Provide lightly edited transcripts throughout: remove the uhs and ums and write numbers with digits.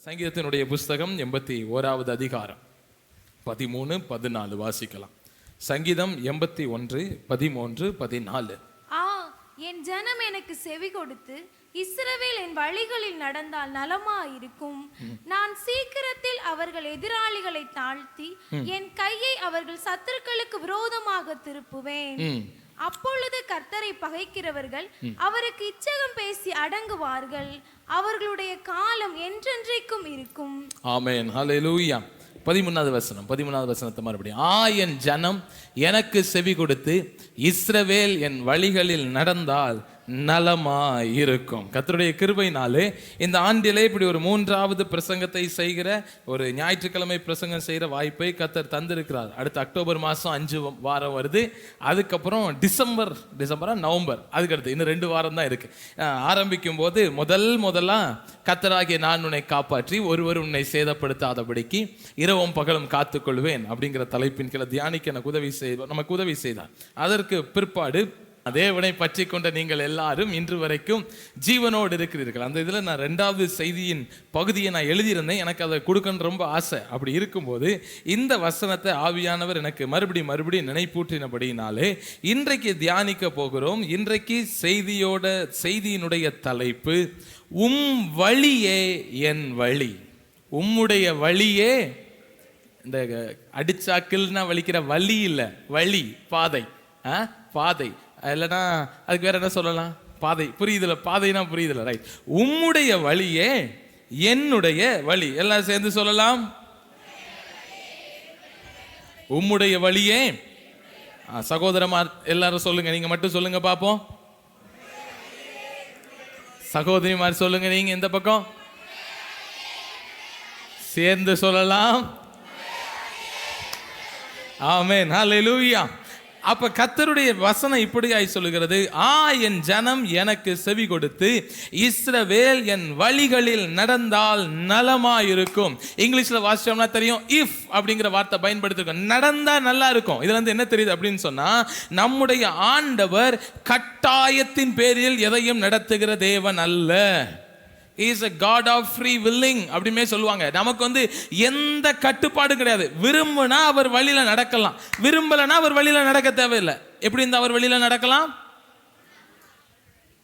சங்கீதத்தினுடைய புஸ்தகம் 81வது அதிகாரம் 13-14 வாசிக்கலாம். சங்கீதம் 81, 13, 14. என் ஜனம் எனக்கு செவி கொடுத்து இஸ்ரவேல் என் வழிகளில் நடந்தால் நலமாயிருக்கும். நான் சீக்கிரத்தில் அவர்கள் எதிராளிகளை தாழ்த்தி என் கையை அவர்கள் சத்துருக்களுக்கு விரோதமாக திருப்புவேன். அப்பொழுது கர்த்தரை பகைக்கிறவர்கள் அவருக்கு இச்சகம் பேசி அடங்குவார்கள். அவர்களுடைய காலம் என்றென்றைக்கும் இருக்கும். ஆமென். ஹல்லேலூயா. 13வது வசனத்தை மறுபடியும். என் ஜனம் எனக்கு செவி கொடுத்து இஸ்ரவேல் என் வழிகளில் நடந்தால் நலமா இருக்கும். கர்த்தருடைய கிருபையினாலே இந்த ஆண்டிலே இப்படி ஒரு 3வது பிரசங்கத்தை செய்கிற ஒரு ஞாயிற்றுக்கிழமை பிரசங்கம் செய்கிற வாய்ப்பை கர்த்தர் தந்திருக்கிறார். அடுத்த அக்டோபர் மாதம் 5 வாரம் வருது. அதுக்கப்புறம் டிசம்பரா நவம்பர், அதுக்கடுத்து இன்னும் 2 வாரம் தான் இருக்கு. ஆரம்பிக்கும் போது முதலா கர்த்தராகிய நான் உன்னை காப்பாற்றி ஒருவர் உன்னை சேதப்படுத்தாதபடிக்கு இரவும் பகலும் காத்துக்கொள்வேன் அப்படிங்கிற தலைப்பின் கீழே தியானிக்க நமக்கு உதவி செய்தார். அதற்கு பிற்பாடு தேவனை பற்றி கொண்ட நீங்கள் எல்லாரும் இன்று வரைக்கும் ஜீவனோடு இருக்கிறீர்கள். அந்த இதில் நான் 2வது செய்தியின் பகுதியை நான் எழுதியிருந்தேன். எனக்கு அதை கொடுக்கணும்னு ரொம்ப ஆசை. அப்படி இருக்கும்போது இந்த வசனத்தை ஆவியானவர் எனக்கு மறுபடியும் நினைப்பூற்றினபடினாலே இன்றைக்கு தியானிக்க போகிறோம். இன்றைக்கு செய்தியினுடைய தலைப்பு வழியே என் வழி. உம்முடைய வழியே, இந்த அடிச்சாக்கில்னா வலிக்கிற வழி இல்லை, வழி, பாதை, பாதை இல்லைன்னா அதுக்கு வேற என்ன சொல்லலாம், பாதை. புரியுதுல, பாதைனா புரியுதுல, ரைட். உம்முடைய வழியே என்னுடைய வழி. எல்லாம் சேர்ந்து சொல்லலாம், உம்முடைய வழியே. சகோதரமார் எல்லாரும் சொல்லுங்க, நீங்க மட்டும் சொல்லுங்க பாப்போம். சகோதரிமார் சொல்லுங்க, நீங்க இந்த பக்கம் சேர்ந்து சொல்லலாம். ஆமென். ஹல்லேலூயா. அப்ப கர்த்தருடைய வசனம் இப்படியாய் சொல்லுகிறது, என் ஜனம் எனக்கு செவி கொடுத்து இஸ்ரவேல் என் வழிகளில் நடந்தால் நலமாயிருக்கும். இங்கிலீஷ்ல வாசிச்சோம்னா தெரியும், இஃப் அப்படிங்கிற வார்த்தை பயன்படுத்திருக்கோம். நடந்தா நல்லா இருக்கும். இதுல இருந்து என்ன தெரியுது அப்படின்னு சொன்னா, நம்முடைய ஆண்டவர் கட்டாயத்தின் பேரில் எதையும் நடத்துகிற தேவன் அல்ல. He is a God of free willing அப்படிமே சொல்லுவாங்க. நமக்கு எந்த கட்டுப்பாடும் கிடையாது. விரும்புனா அவர் வழியில நடக்கலாம், விரும்பலனா அவர் வழியில நடக்க தேவையில்லை. எப்படி இந்த அவர் வழியில நடக்கலாம்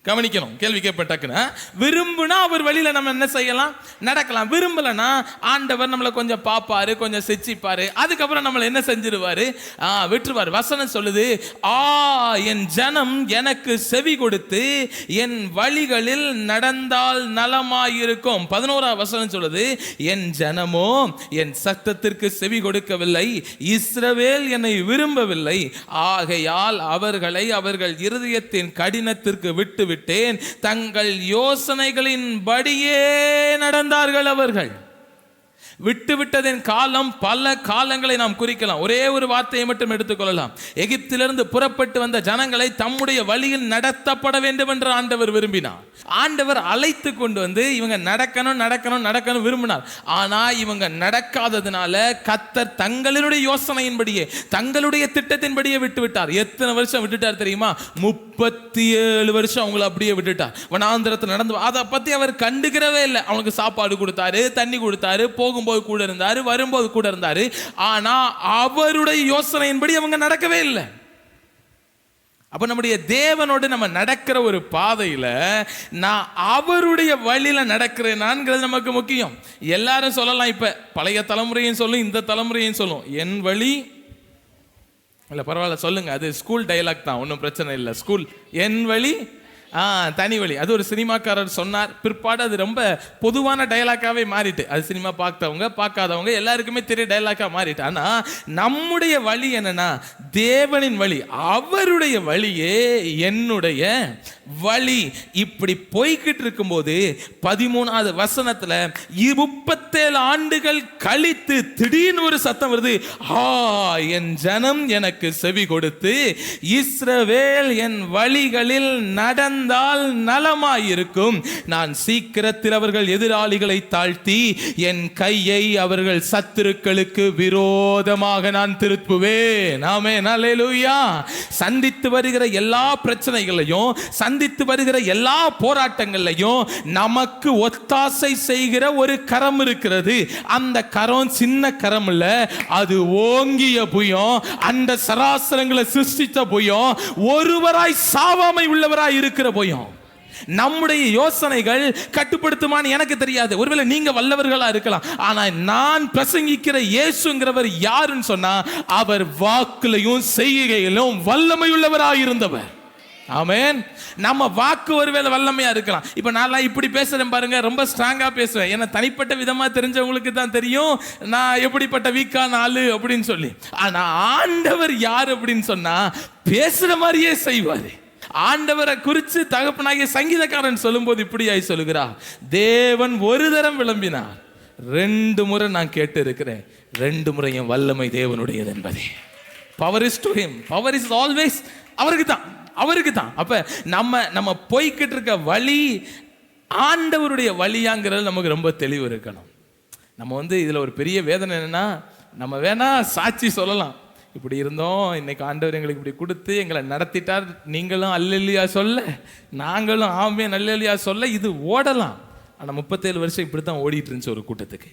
கவனிக்கணும். கேள்வி கேட்பட்டக்குன்னா, விரும்புனா அவர் வழியில நம்ம என்ன செய்யலாம், நடக்கலாம். விரும்பலனா ஆண்டவர் நம்மளை கொஞ்சம் பாப்பாரு, கொஞ்சம் செச்சிப்பாரு, அதுக்கப்புறம் நம்மளை என்ன செஞ்சிருவாரு, விட்டுருவாரு. வசனம் சொல்லுது, என் ஜனம் எனக்கு செவி கொடுத்து என் வழிகளில் நடந்தால் நலமாயிருக்கும். 11வது வசனம் சொல்லுது, என் ஜனமோ என் சத்தத்திற்கு செவி கொடுக்கவில்லை, இஸ்ரவேல் என்னை விரும்பவில்லை, ஆகையால் அவர்களை அவர்கள் இருதயத்தின் கடினத்திற்கு விட்டு விட்டேன், தங்கள் யோசனைகளின் படியே நடந்தார்கள். அவர்கள் விட்டுவிட்டதின் காலம் பல காலங்களை நாம் குறிக்கலாம். ஒரே ஒரு வார்த்தையை மட்டும் எடுத்துக்கொள்ளலாம். எகிப்திலிருந்து புறப்பட்டு வந்த ஜனங்களை தம்முடைய வழியில் நடத்தப்பட வேண்டும் என்று ஆண்டவர் விரும்பினார். ஆண்டவர் அழைத்து கொண்டு வந்து இவங்க நடக்கணும் விரும்பினார். ஆனா இவங்க நடக்காததுனால கர்த்தர் தங்களுடைய யோசனையின்படியே, தங்களுடைய திட்டத்தின்படியே விட்டு விட்டார். எத்தனை வருஷம் விட்டுட்டார் தெரியுமா? 37 வருஷம் அவங்களை அப்படியே விட்டுட்டார். வனாந்திரத்தில் நடந்து அதை பத்தி அவர் கண்டுக்கிறவே இல்லை. அவனுக்கு சாப்பாடு கொடுத்தாரு, தண்ணி கொடுத்தாரு, போகும்போது கூட இருந்தாரு, வரும்போது கூட இருந்தாரு. ஆனா அவருடைய யோசனையின்படி அவங்க நடக்கவே இல்லை. அப்ப நம்முடைய தேவனோடு நம்ம நடக்கிற ஒரு பாதையில நான் அவருடைய வழியில நடக்கிறேனான்ங்கிறது நமக்கு முக்கியம். எல்லாரும் சொல்லலாம், இப்ப பழைய தலைமுறையும் சொல்லும், இந்த தலைமுறையும் சொல்லும், என் வழி இல்ல பரவாயில்ல சொல்லுங்க, அது ஸ்கூல் டயலாக் தான், ஒன்றும் பிரச்சனை இல்லை. ஸ்கூல் என் வழி தனி வழி. அது ஒரு சினிமாக்காரர் சொன்னார். பிற்பாடு அது ரொம்ப பொதுவான டயலாக்காவே மாறிட்டு, அது சினிமா பார்த்தவங்க பார்க்காதவங்க எல்லாருக்குமே தெரிய டயலாக்கா மாறிட்டு. ஆனா நம்முடைய வழி என்னன்னா தேவனின் வழி, அவருடைய வழியே என்னுடைய வழி. இப்படி போய்கிட்டு இருக்கும்போது 13வது வசனத்துல 37 ஆண்டுகள் கழித்து திடீர்னு ஒரு சத்தம் வருது, என் ஜனம் எனக்கு செவி கொடுத்து இஸ்ரவேல் என் வழிகளில் நடந்த நடந்தால் நலமாயிருக்கும். நான் சீக்கிரத்தில் அவர்கள் எதிராளிகளை தாழ்த்தி என் கையை அவர்கள் சத்துருக்களுக்கு விரோதமாக நான் திருப்புவேன். ஆமென், அல்லேலூயா. சந்தித்து வருகிற எல்லா பிரச்சனைகளையும், சந்தித்து வருகிற எல்லா போராட்டங்களையும் நமக்கு ஒத்தாசை செய்கிற ஒரு கரம் இருக்கிறது. அந்த கரம் சின்ன கரம் இல்ல, அது ஓங்கிய புயம், அந்த சராசரங்களை சிருஷ்டித்த புயம், ஒருவராய் சாவாமை உள்ளவராய் இருக்கிற புயம். நம்முடைய யோசனைகள் கட்டுப்படுத்துமான்னு எனக்கு தெரியாது. ஒருவேளை நீங்க வல்லவர்களா இருக்கலாம். ஆனா நான் பிரசங்கிக்கிற இயேசுங்கிறவர் யாருன்னு சொன்னா, அவர் வாக்குலையும் செய்கையிலும் வல்லமை உள்ளவராய் இருந்தவர். ஆமென். நம்ம வாக்கு ஒருவேளை வல்லமையா இருக்கலாம். இப்ப நான் இப்படி பேசுறேன் பாருங்க, ரொம்ப ஸ்ட்ராங்கா பேசுவேன். ஏன்னா தனிப்பட்ட விதமா தெரிஞ்சவங்களுக்கு தான் தெரியும் நான் எப்படிப்பட்ட வீக்கான ஆளு அப்படின்னு சொல்லி. ஆனா ஆண்டவர் யார் அப்படின்னு சொன்னா, பேசுற மாதிரியே செய்வாரு. ஆண்டவரை குறித்து தகப்பனாகிய சங்கீதக்காரன் சொல்லும்போது இப்படியாய் சொல்லுகிறார், தேவன் ஒரு தரம் விளம்பினார், 2 முறை நான் கேட்டு இருக்கிறேன், 2 முறையும் வல்லமை தேவனுடையது என்பதே. Power is to him, power is always அவருக்கு தான், அவருக்கு தான். அப்ப நம்ம போய்கிட்டு இருக்க வழி ஆண்டவருடைய வழியாங்கிறது நமக்கு ரொம்ப தெளிவு இருக்கணும். நம்ம இதுல ஒரு பெரிய வேதனை என்னன்னா, நம்ம வேணா சாட்சி சொல்லலாம், இப்படி இருந்தோம், இன்னைக்கு ஆண்டவர் எங்களுக்கு இப்படி கொடுத்து எங்களை நடத்திட்டார், நீங்களும் அல்லேலூயா சொல்ல, நாங்களும் ஆமென் அல்லேலூயா சொல்ல, இது ஓடலாம். ஆனால் 37 வருஷம் இப்படி தான் ஓடிட்டு இருந்துச்சு ஒரு கூட்டத்துக்கு.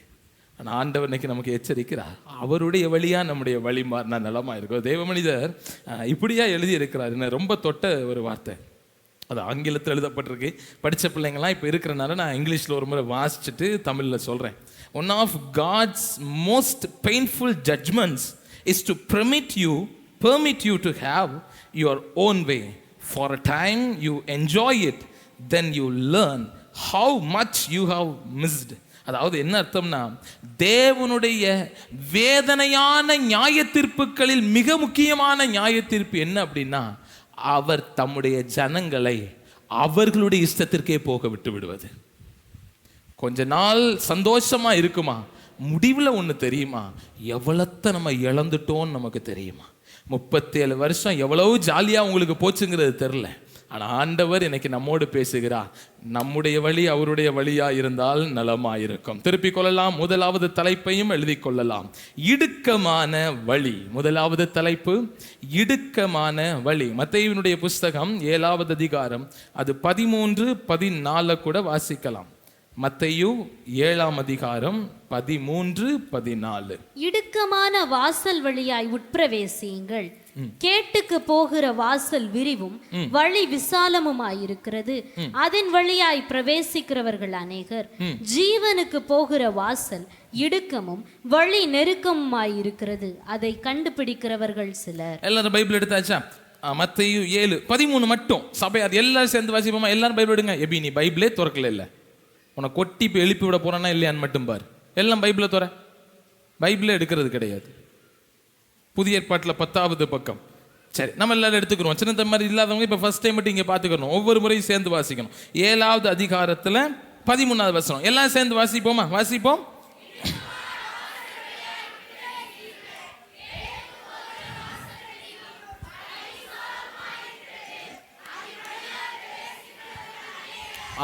ஆனால் ஆண்டவர் இன்னைக்கு நமக்கு எச்சரிக்கிறார், அவருடைய வழியா நம்முடைய வழி மாறினா நலமா இருக்கும். தேவ மனிதர் இப்படியா எழுதி இருக்கிறார். என்ன ரொம்ப தொட்ட ஒரு வார்த்தை, அது ஆங்கிலத்தில் எழுதப்பட்டிருக்கு. படித்த பிள்ளைங்களாம் இப்போ இருக்கிறனால நான் இங்கிலீஷில் ஒரு முறை வாசிச்சுட்டு தமிழில் சொல்கிறேன். One of God's most painful judgments is to permit you to have your own way. For a time you enjoy it, then you learn how much you have missed. அதாவது என்ன அர்த்தம்னா, தேவனுடைய வேதனையான நியாய தீர்ப்புகளில் மிக முக்கியமான நியாய தீர்ப்பு என்ன அப்படின்னா, அவர் தம்முடைய ஜனங்களை அவர்களுடைய இஷ்டத்திற்கே போக விட்டு விடுவது. கொஞ்ச நாள் சந்தோஷமா இருக்குமா, முடிவில் ஒன்று தெரியுமா, எவ்வளத்தை நம்ம இழந்துட்டோன்னு நமக்கு தெரியுமா. 37 வருஷம் எவ்வளவு ஜாலியாக உங்களுக்கு போச்சுங்கிறது தெரில. ஆனால் ஆண்டவர் இன்னைக்கு நம்மோடு பேசுகிறார், நம்முடைய வழி அவருடைய வழியா இருந்தால் நலமாயிருக்கும். திருப்பிக் கொள்ளலாம். முதலாவது தலைப்பையும் எழுதி கொள்ளலாம், இடுக்கமான வழி. முதலாவது தலைப்பு இடுக்கமான வழி. மத்தேயுவினுடைய புஸ்தகம் 7வது அதிகாரம், அது 13, 14 கூட வாசிக்கலாம். மத்தேயு 7ஆம் அதிகாரம் 13, 14. இடுக்கமான வாசல் வழியாய் உட்பிரவேசியுங்கள், கேட்டுக்கு போகிற வாசல் விரிவும் வழி விசாலமுமாயிருக்கிறது, அதன் வழியாய் பிரவேசிக்கிறவர்கள் அநேகர். ஜீவனுக்கு போகிற வாசல் இடுக்கமும் வழி நெருக்கமுமாயிருக்கிறது, அதை கண்டுபிடிக்கிறவர்கள் சிலர். எல்லாரும் பைபிள் எடுத்தாச்சா? மத்தேயு 7:13 மட்டும் சபையார் எல்லாரும் சேர்ந்து வாசிப்போமா? எல்லாரும் பைபிள் எடுங்க. எபி நீ பைபிளே திறக்கல, இல்லை உன்னை கொட்டி இப்போ எழுப்பி விட போறானா இல்லையான்னு மட்டும் பார். எல்லாம் பைபிளை தோற, பைபிளே எடுக்கிறது கிடையாது. புதிய ஏற்பாட்டில் 10வது பக்கம். சரி, நம்ம எல்லாரும் எடுத்துக்கிறோம். சின்ன மாதிரி இல்லாதவங்க இப்போ ஃபர்ஸ்ட் டைம் மட்டும் இங்கே பார்த்துக்கணும், ஒவ்வொரு முறையும் சேர்ந்து வாசிக்கணும். 7வது அதிகாரத்தில் 13வது வசனம் எல்லாம் சேர்ந்து வாசிப்போமா? வாசிப்போம்.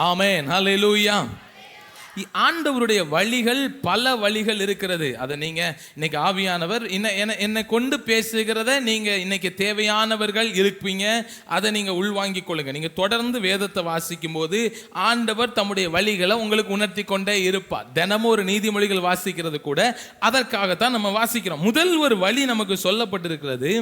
ஆமென், ஹல்லேலூயா. ஆண்டவருடைய வழிகள் பல வழிகள் இருக்கிறது. அதை நீங்க இன்னைக்கு ஆவியானவர் என்னை கொண்டு பேசுகிறத நீங்க இன்னைக்கு தேவையானவர்கள் இருப்பீங்க. அதை நீங்க உள்வாங்கிக் கொள்ளுங்க. நீங்க தொடர்ந்து வேதத்தை வாசிக்கும் போது ஆண்டவர் தம்முடைய வழிகளை உங்களுக்கு உணர்த்தி கொண்டே இருப்பார். தினமும் ஒரு நீதிமொழிகள் வாசிக்கிறது கூட அதற்காகத்தான் நம்ம வாசிக்கிறோம். முதல் ஒரு வழி நமக்கு சொல்லப்பட்டிருக்கிறது,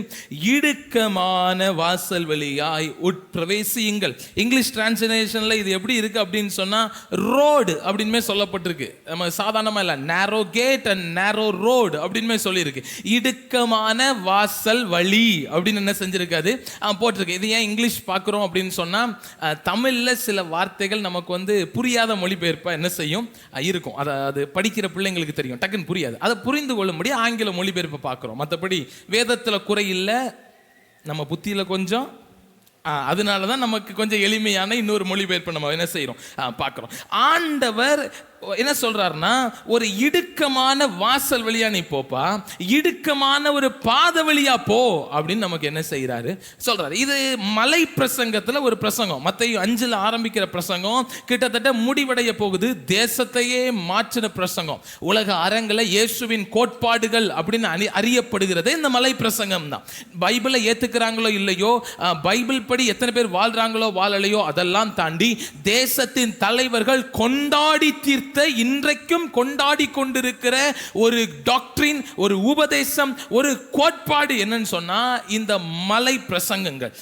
இடுக்கமான வாசல் வழியாய் உட்பிரவேசியுங்கள். இங்கிலீஷ் டிரான்ஸ்லேஷன்ல இது எப்படி இருக்கு அப்படின்னு சொன்னா, ரோடு அப்படின்னு சொல்லப்பட்டிருக்கு. நம்ம சாதாரணமா இல்ல, நேரோ கேட் அண்ட் நேரோ ரோடு அப்படின்னு சொல்லியிருக்கு. இடுக்கமான வாசல் வழி அப்படின்னு என்ன செஞ்சிருக்காது போட்டிருக்கு. இது ஏன் இங்கிலீஷ் பார்க்குறோம் அப்படின்னு சொன்னா, தமிழ்ல சில வார்த்தைகள் நமக்கு புரியாத மொழிபெயர்ப்பா என்ன செய்யும் இருக்கும். அது படிக்கிற பிள்ளைங்களுக்கு தெரியும், டக்குன்னு புரியாது. அதை புரிந்து கொள்ளும்படி ஆங்கில மொழிபெயர்ப்பை பார்க்குறோம். மற்றபடி வேதத்தில் குறை இல்லை, நம்ம புத்தியில கொஞ்சம், அதனால தான் நமக்கு கொஞ்சம் எளிமையான இன்னொரு மொழிபெயர்ப்பை நம்ம என்ன செய்கிறோம் பார்க்குறோம். ஆண்டவர் என்ன சொல்றாருன்னா, ஒரு இடுக்கமான வாசல் வழியா நீ போப்பா, இடுக்கமான ஒரு பாத வழியா போ அப்படின்னு நமக்கு என்ன செய்யறாரு சொல்றாரு. இது மலை பிரசங்கத்துல ஒரு பிரசங்கம், மத்தேயு 5ல் ஆரம்பிக்கிற பிரசங்கம், கிட்டத்தட்ட முடிவடைய போகுது. தேசத்தையே மாற்றின பிரசங்கம், உலக அரங்கில் இயேசுவின் கோட்பாடுகள் அப்படின்னு அறியப்படுகிறது இந்த மலை பிரசங்கம் தான். பைபிளை ஏத்துக்கிறாங்களோ இல்லையோ, பைபிள் படி எத்தனை பேர் வாழ்றாங்களோ வாழலையோ, அதெல்லாம் தாண்டி தேசத்தின் தலைவர்கள் கொண்டாடி தீர்த்த, இன்றைக்கும் கொண்டாடி கொண்டிருக்கிற ஒரு டாக்டரின், ஒரு உபதேசம், ஒரு கோட்பாடு என்னன்னு சொன்னா இந்த மலை பிரசங்கங்கள்,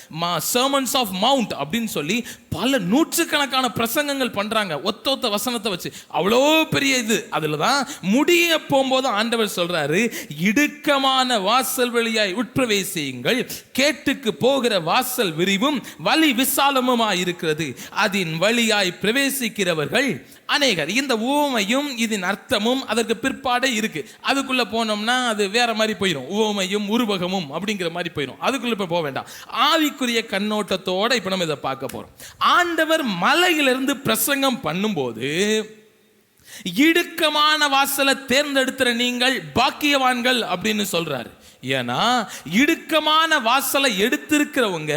சர்மன்ஸ் ஆஃப் மவுண்ட் அப்படின்னு சொல்லி பல நூற்றுக்கணக்கான பிரசங்கங்கள் பண்றாங்க ஒத்த வசனத்தை வச்சு. அவ்வளோ பெரிய இது. அதுல தான் முடிய போகும்போது ஆண்டவர் சொல்றாரு, இடுக்கமான வாசல் வழியாய் உட்பிரவேசியுங்கள், கேட்டுக்கு போகிற வாசல் விரிவும் வழி விசாலமுமாய் இருக்கிறது, அதன் வழியாய் பிரவேசிக்கிறவர்கள் அநேகர். இந்த உவமையும் இதன் அர்த்தமும் அதற்கு பிற்பாடே இருக்கு. அதுக்குள்ள போனோம்னா அது வேற மாதிரி போயிடும், உவமையும் உருவகமும் அப்படிங்கிற மாதிரி போயிடும். அதுக்குள்ள இப்ப போக வேண்டாம். ஆவிக்குரிய கண்ணோட்டத்தோட இப்ப நம்ம இதை பார்க்க போறோம். ஆண்டவர் மலையிலிருந்து பிரசங்கம் பண்ணும்போது, இடுக்கமான வாசலை தேர்ந்தெடுக்கிற நீங்கள் பாக்கியவான்கள் அப்படின்னு சொல்றாரு. ஏன்னா இடுக்கமான வாசலை எடுத்திருக்கிறவங்க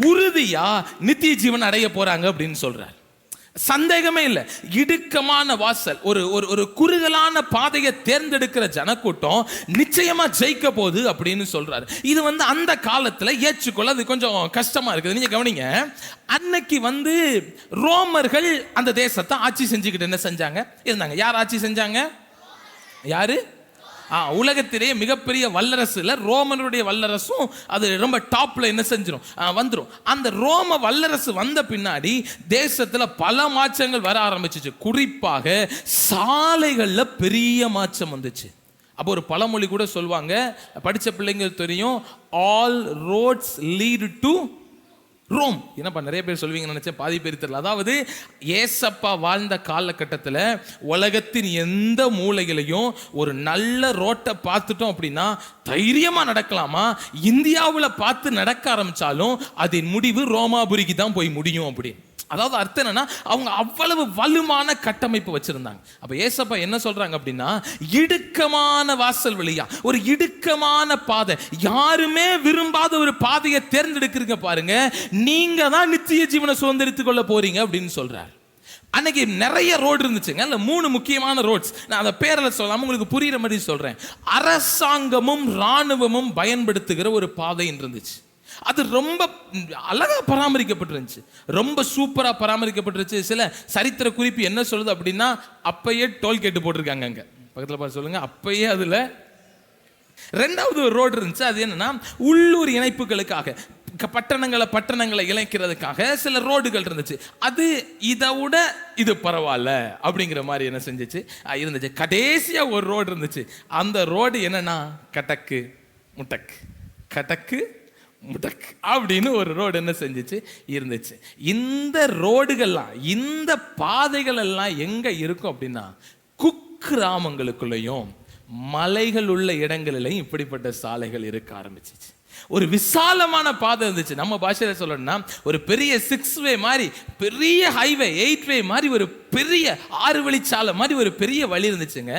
உறுதியா நித்திய ஜீவன் அடைய போறாங்க அப்படின்னு சொல்றாரு. சந்தேகமே இல்லை. இடுக்கமான வாசல், ஒரு குறுகலான பாதையை தேர்ந்தெடுக்கிற ஜனக்கூட்டம் நிச்சயமா ஜெயிக்க போகுது அப்படின்னு சொல்றாரு. இது அந்த காலத்துல ஏற்றுக்கொள்ள அது கொஞ்சம் கஷ்டமா இருக்குது. நீங்க கவனிங்க, அன்னைக்கு ரோமர்கள் அந்த தேசத்தை ஆட்சி செஞ்சுக்கிட்டு என்ன செஞ்சாங்க இருந்தாங்க. யார் ஆட்சி செஞ்சாங்க? யாரு? உலகத்திலேயே மிகப்பெரிய வல்லரசுல ரோமனுடைய வல்லரசும் அது ரொம்ப டாப்ல என்ன செஞ்சிடும் வந்துடும். அந்த ரோம வல்லரசு வந்த பின்னாடி தேசத்துல பல மாற்றங்கள் வர ஆரம்பிச்சிச்சு. குறிப்பாக சாலைகள்ல பெரிய மாற்றம் வந்துச்சு. அப்போ ஒரு பழமொழி கூட சொல்லுவாங்க, படிச்ச பிள்ளைங்க தெரியும், all roads lead to Rome. என்னப்பா நிறைய பேர் சொல்வீங்கன்னு நினைச்சேன், பாதி பேர் தெரியல. அதாவது ஏசப்பா வாழ்ந்த காலகட்டத்தில் உலகத்தின் எந்த மூலையிலையும் ஒரு நல்ல ரோட்டை பார்த்துட்டோம் அப்படின்னா தைரியமாக நடக்கலாமா. இந்தியாவில் பார்த்து நடக்க ஆரம்பிச்சாலும் அதன் முடிவு ரோமாபுரிக்கு தான் போய் முடியும் அப்படின்னு. அதாவது அர்த்தம் என்னன்னா, அவங்க அவ்வளவு வலுமான கட்டமைப்பு வச்சிருந்தாங்க. அப்ப ஏசப்பா என்ன சொல்றாங்க அப்படின்னா, இடுக்கமான வாசல் வழியா, ஒரு இடுக்கமான பாதை, யாருமே விரும்பாத ஒரு பாதையை தேர்ந்தெடுக்கிறீங்க பாருங்க, நீங்க தான் நித்திய ஜீவனை சுதந்திரித்துக் கொள்ள போறீங்க அப்படின்னு சொல்றாரு. அன்னைக்கு நிறைய ரோடு இருந்துச்சுங்க. 3 முக்கியமான ரோட்ஸ். நான் அந்த பேரில் சொல்லாம உங்களுக்கு புரியுற மாதிரி சொல்றேன். அரசாங்கமும் ராணுவமும் பயன்படுத்துகிற ஒரு பாதை இருந்துச்சு. அது ரொம்ப அழகா பராமரிக்கப்பட்டிருந்துச்சு, ரொம்ப சூப்பரா பராமரிக்கப்பட்டிருச்சு. சில சரித்திர குறிப்பு என்ன சொல்லுது அப்படின்னா, அப்பயே டோல்கேட் போட்டிருக்காங்க அங்க பக்கத்துல பார்த்து சொல்லுங்க. அப்பயே அதுல 2வது ஒரு ரோடு இருந்துச்சு. அது என்னன்னா, உள்ளூர் இணைப்புகளுக்காக, பட்டணங்களை இணைக்கிறதுக்காக சில ரோடுகள் இருந்துச்சு. அது இதை விட இது பரவாயில்ல அப்படிங்கிற மாதிரி என்ன செஞ்சிச்சு இருந்துச்சு. கடைசியா ஒரு ரோடு இருந்துச்சு. அந்த ரோடு என்னன்னா, கட்டக்கு முட்டக்கு, கட்டக்கு முடக்கு அப்படின்னு ஒரு ரோடு என்ன செஞ்சிச்சு இருந்துச்சு. இந்த ரோடுகள்லாம், இந்த பாதைகள் எல்லாம் எங்க இருக்கும் அப்படின்னா, குக்கிராமங்களுக்குள்ளேயும் மலைகள் உள்ள இடங்களிலையும் இப்படிப்பட்ட சாலைகள் இருக்க ஆரம்பிச்சிச்சு. ஒரு விசாலமான பாதை இருந்துச்சு. நம்ம பாஷையில சொல்லணும்னா, ஒரு பெரிய 6 வே மாதிரி, பெரிய ஹைவே 8 வே மாதிரி, ஒரு பெரிய 6 வழிச்சாலை மாதிரி ஒரு பெரிய வழி இருந்துச்சுங்க.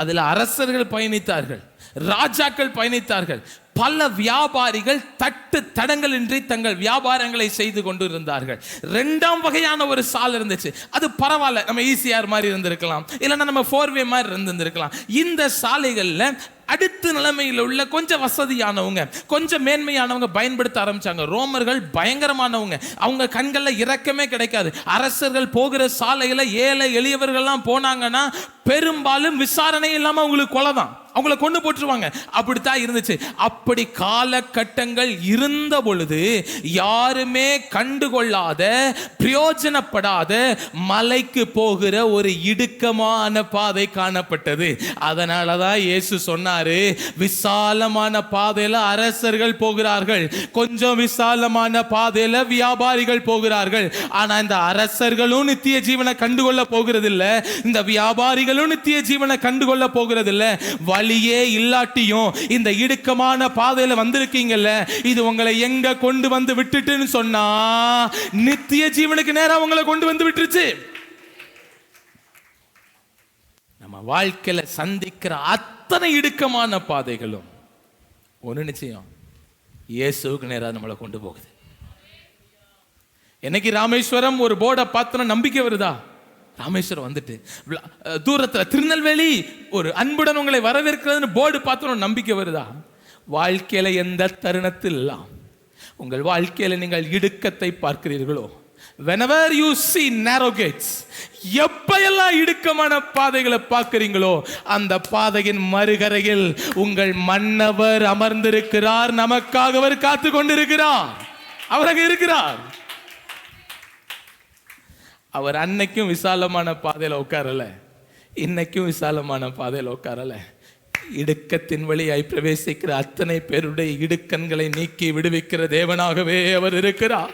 அதுல அரசர்கள் பயணித்தார்கள், ராஜாக்கள் பயணித்தார்கள், பல வியாபாரிகள் தட்டு தடங்களின்றி தங்கள் வியாபாரங்களை செய்து கொண்டு இருந்தார்கள். 2ஆம் வகையான ஒரு சாலை இருந்துச்சு. அது பரவாயில்ல, நம்ம ஈசிஆர் மாதிரி இருந்திருக்கலாம், இல்லைன்னா நம்ம 4 வே மாதிரி இருந்திருக்கலாம். இந்த சாலைகள்ல அடுத்த நிலைமையில் உள்ள கொஞ்சம் வசதியானவங்க, கொஞ்சம் மேன்மையானவங்க பயன்படுத்த ஆரம்பிச்சாங்க. ரோமர்கள் பயங்கரமானவங்க, அவங்க கண்கள்ல இரக்கமே கிடைக்காது. அரசர்கள் போகிற சாலையில ஏழை எளியவர்கள்லாம் போனாங்கன்னா பெரும்பாலும் விசாரணை இல்லாம அவங்களுக்கு கொலை தான், அவங்கள கொண்டு போட்டுருவாங்க. அப்படித்தான் இருந்துச்சு. அப்படி காலகட்டங்கள் இருந்த பொழுது யாருமே கண்டுகொள்ளாத, பிரயோஜனப்படாத மலைக்கு போகிற ஒரு இடுக்கமான பாதை காணப்பட்டது. அதனாலதான் இயேசு சொன்னாரு, விசாலமான பாதையில அரசர்கள் போகிறார்கள், கொஞ்சம் விசாலமான பாதையில வியாபாரிகள் போகிறார்கள். ஆனா இந்த அரசர்களும் நித்திய ஜீவனை கண்டுகொள்ள போகிறது இல்ல, இந்த வியாபாரிகளும் நித்திய ஜீவனை கண்டுகொள்ள போகிறது இல்ல. வழியே இல்லாட்டியும் இந்த இடுக்கமான பாதையில வந்திருக்கீங்கல்ல, இது உங்களை எங்க கொண்டு வந்து விட்டுட்டுன்னு சொன்னா, நித்திய ஜீவனுக்கு நேரா உங்களை கொண்டு வந்து விட்டுருச்சு. வாழ்க்கையில சந்திக்கிற அத்தனை இடுக்கமான பாதைகளும் ஒண்ணு நிச்சயம், இயேசுவுக்கு நேரா நம்மளை கொண்டு போகுது. என்னைக்கு ராமேஸ்வரம் ஒரு போர்டை பார்த்தோன்னா நம்பிக்கை வருதா? ராமேஸ்வரம் வந்துட்டு தூரத்துல திருநெல்வேலி ஒரு அன்புடன் உங்களை வரவேற்கிறதுன்னு போர்டு பார்த்தோன்னு நம்பிக்கை வருதா? வாழ்க்கையில எந்த தருணத்தில் உங்கள் வாழ்க்கையில நீங்கள் இடுக்கத்தை பார்க்கிறீர்களோ, whenever you see narrow gates, எப்பையெல்லாம் இடுக்கமான பாதைகளை பார்க்கிறீங்களோ, அந்த பாதையின் மறுகரையில் உங்கள் மன்னவர் அமர்ந்திருக்கிறார். நமக்காக அவர் காத்து கொண்டிருக்கிறார். அவர் அங்க இருக்கிறார். அவர் அன்னைக்கும் விசாலமான பாதையில உட்காரல, இன்னைக்கும் விசாலமான பாதையில உட்காரல. இடுக்கத்தின் வழியாய் பிரவேசிக்கிற அத்தனை பேருடைய இடுக்கண்களை நீக்கி விடுவிக்கிற தேவனாகவே அவர் இருக்கிறார்.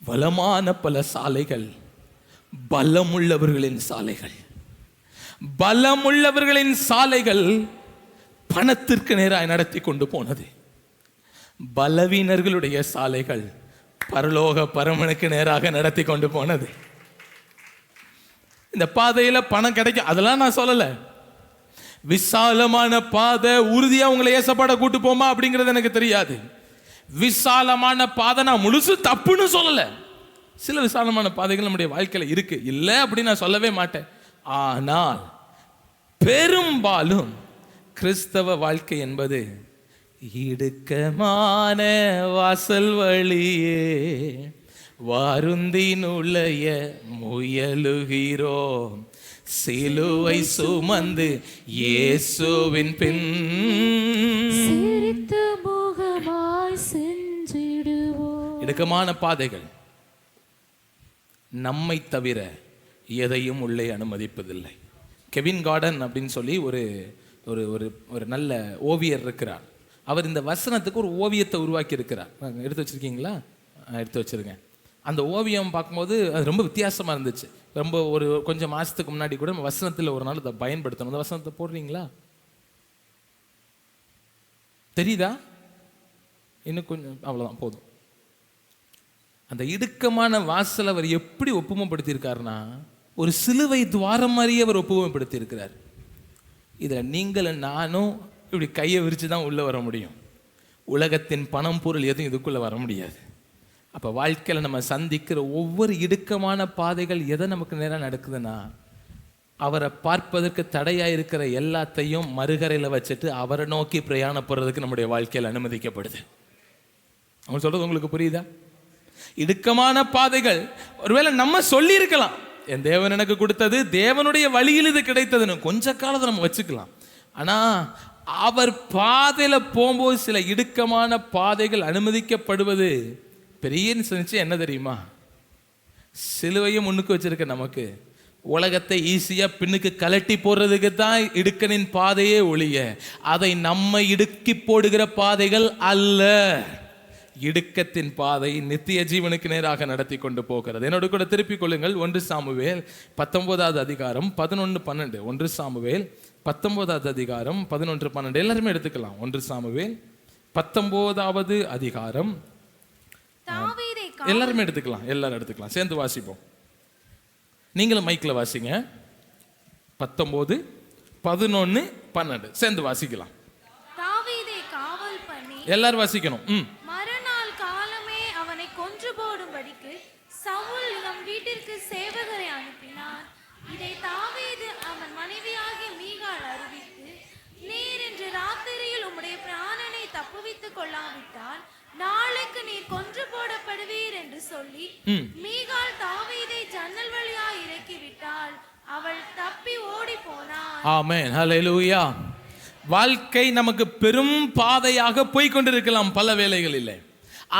வளமான பல சாலைகள் பலமுள்ளவர்களின் சாலைகள். பலமுள்ளவர்களின் சாலைகள் பணத்திற்கு நேராக நடத்தி கொண்டு போனது. பலவீனர்களுடைய சாலைகள் பரலோக பரமனுக்கு நேராக நடத்தி கொண்டு போனது. இந்த பாதையில பணம் கிடைக்கும் அதெல்லாம் நான் சொல்லல. விசாலமான பாதை உறுதியா உங்களை ஏசப்பாட கூட்டு போமா அப்படிங்கிறது எனக்கு தெரியாது. விசாலமான பாதை நான் முழுசு தப்புன்னு சொல்லல. சில விசாலமான பாதைகள் நம்முடைய வாழ்க்கையில இருக்கு, இல்லை அப்படின்னு நான் சொல்லவே மாட்டேன். ஆனால் பெரும்பாலும் கிறிஸ்தவ வாழ்க்கை என்பது இடுக்கமான வாசல் வழியே வாருந்தி நுழைய முயலுகிறோம், சிலுவை சுமந்து இயேசுவின் பின் சிரித்த முகமாய் சென்றிடுவோம். இடுக்கமான பாதைகள் நம்மை தவிர எதையும் உள்ளே அனுமதிப்பதில்லை. கெவின் கார்டன் அப்படின்னு சொல்லி ஒரு ஒரு ஒரு நல்ல ஓவியர் இருக்கிறார். அவர் இந்த வசனத்துக்கு ஒரு ஓவியத்தை உருவாக்கி இருக்கிறார். எடுத்து வச்சிருக்கீங்களா? எடுத்து வச்சிருங்க. அந்த ஓவியம் பார்க்கும்போது அது ரொம்ப வித்தியாசமாக இருந்துச்சு. ரொம்ப ஒரு கொஞ்சம் மாதத்துக்கு முன்னாடி கூட வசனத்தில் ஒரு நாள் அதை பயன்படுத்தணும். அந்த வசனத்தை போடுறீங்களா? தெரியுதா? இன்னும் கொஞ்சம், அவ்வளோதான் போதும். அந்த இடுக்கமான வாசல் அவர் எப்படி ஒப்புமைப்படுத்தியிருக்காருன்னா, ஒரு சிலுவை துவாரம் மாதிரியே அவர் ஒப்புமைப்படுத்தி இருக்கிறார். இதில் நீங்களும் நானும் இப்படி கையை விரித்து தான் உள்ளே வர முடியும். உலகத்தின் பணம் பொருள் எதுவும் இதுக்குள்ளே வர முடியாது. அப்போ வாழ்க்கையில் நம்ம சந்திக்கிற ஒவ்வொரு இடுக்கமான பாதைகள் எதை நமக்கு நேராக நடக்குதுன்னா, அவரை பார்ப்பதற்கு தடையாக இருக்கிற எல்லாத்தையும் மறுகரையில் வச்சுட்டு அவரை நோக்கி பிரயாணப்படுறதுக்கு நம்முடைய வாழ்க்கையில் அனுமதிக்கப்படுது. அவங்க சொல்கிறது உங்களுக்கு புரியுதா? இடுக்கமான பாதைகள் ஒருவேளை நம்ம சொல்லியிருக்கலாம், என் தேவன் எனக்கு கொடுத்தது தேவனுடைய வழியில் இது கிடைத்ததுன்னு கொஞ்ச காலத்தை நம்ம வச்சுக்கலாம். ஆனால் அவர் பாதையில் போகும்போது சில இடுக்கமான பாதைகள் அனுமதிக்கப்படுவது பெரிய நிச்சயம் என்ன தெரியுமா? சிலுவையும் முன்னுக்கு வச்சிருக்க நமக்கு உலகத்தை ஈஸியாக பின்னுக்கு கலட்டி போடுறதுக்கு தான் இடுக்கனின் பாதையே ஒழிய அதை நம்ம இடுக்கி போடுகிற பாதைகள் அல்ல. இடுக்கத்தின் பாதை நித்திய ஜீவனுக்கு நேராக நடத்தி கொண்டு போகிறது. என்னோட கூட திருப்பிக் கொள்ளுங்கள். 1 சாமுவேல் 19வது அதிகாரம் 11-12. 1 சாமுவேல் 19வது அதிகாரம் 11-12 எல்லாருமே எடுத்துக்கலாம். 1 சாமுவேல் 19வது அதிகாரம் எல்லாருமே எடுத்துக்கலாம். எல்லாரும் எடுத்துக்கலாம். சேர்ந்து வாசிப்போம். நீங்களும் மைக்கில் வாசிங்க. 19, 11, 12 சேர்ந்து வாசிக்கலாம். எல்லாரும் வாசிக்கணும். மறுநாள் காலமே அவனை கொன்று போடும்படிக்கு சவுல் நம் வீட்டிற்கு சேவகரை அனுப்பினார். இதை தாவீது அவன் மனைவியாகிய மீகாள் அறிவித்து, நீர் இன்று ராத்திரியில் உம்முடைய பிராணனை தப்புவித்துக் கொள்ளாவிட்டால் நாளைக்கு நீர் கொன்று போடப்படுவீர் என்று சொல்லி மீகாள் தாவீதை ஜன்னல் வழியாய் இறக்கி விட்டாள். அவள் தப்பி ஓடி போனாள். ஆமென், ஹல்லேலூயா. வாழ்க்கை நமக்கு பெரும் பாதையாக போய் கொண்டிருக்கலாம் பல வேளைகளில்.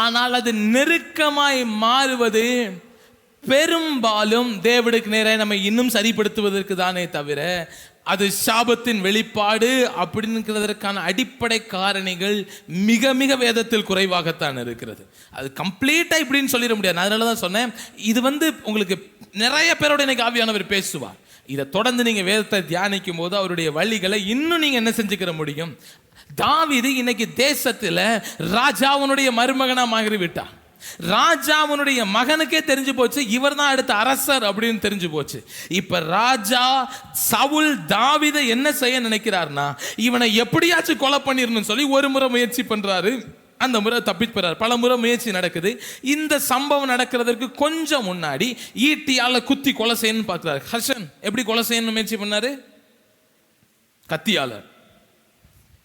ஆனால் அது நெருக்கமாய் மாறுவது பெரும்பாலும் தேவனுக்கு நேராக நம்ம இன்னும் சரிப்படுத்துவதற்கு தானே தவிர அது சாபத்தின் வெளிப்பாடு அப்படிங்கிறதற்கான அடிப்படை காரணிகள் மிக மிக வேதத்தில் குறைவாகத்தான் இருக்கிறது. அது கம்ப்ளீட்டாக இப்படின்னு சொல்லிட முடியாது. அதனால தான் சொன்னேன், இது உங்களுக்கு நிறைய பேரோட இன்னைக்கு ஆவியானவர் பேசுவார். இதை தொடர்ந்து நீங்கள் வேதத்தை தியானிக்கும் போது அவருடைய வழிகளை இன்னும் நீங்கள் என்ன செஞ்சுக்கிற முடியும். தாவீது இன்னைக்கு தேசத்தில் ராஜாவுடைய மருமகனா மாறி விட்டார். ராஜாவினுடைய மகனுக்கே தெரிஞ்சு போச்சு, இவர் தான் அடுத்த அரசர் அப்படின்னு தெரிஞ்சு போச்சு. இப்ப ராஜா சவுல் தாவீதை என்ன செய்ய நினைக்கிறார்னா, இவனை எப்படியாச்சும் கொலை பண்ணிடணும்னு சொல்லி ஒரு முறை முயற்சி பண்றாரு. அந்த முறை தப்பிச்சு பல முறை முயற்சி நடக்குது. இந்த சம்பவம் நடக்கிறதுக்கு கொஞ்சம் முன்னாடி ஈட்டியால குத்தி கொலை செய்யணும்னு பார்க்கிறாரு. ஹசன் எப்படி கொலை செய்யணும்னு முயற்சி பண்ணாரு? கத்தியால.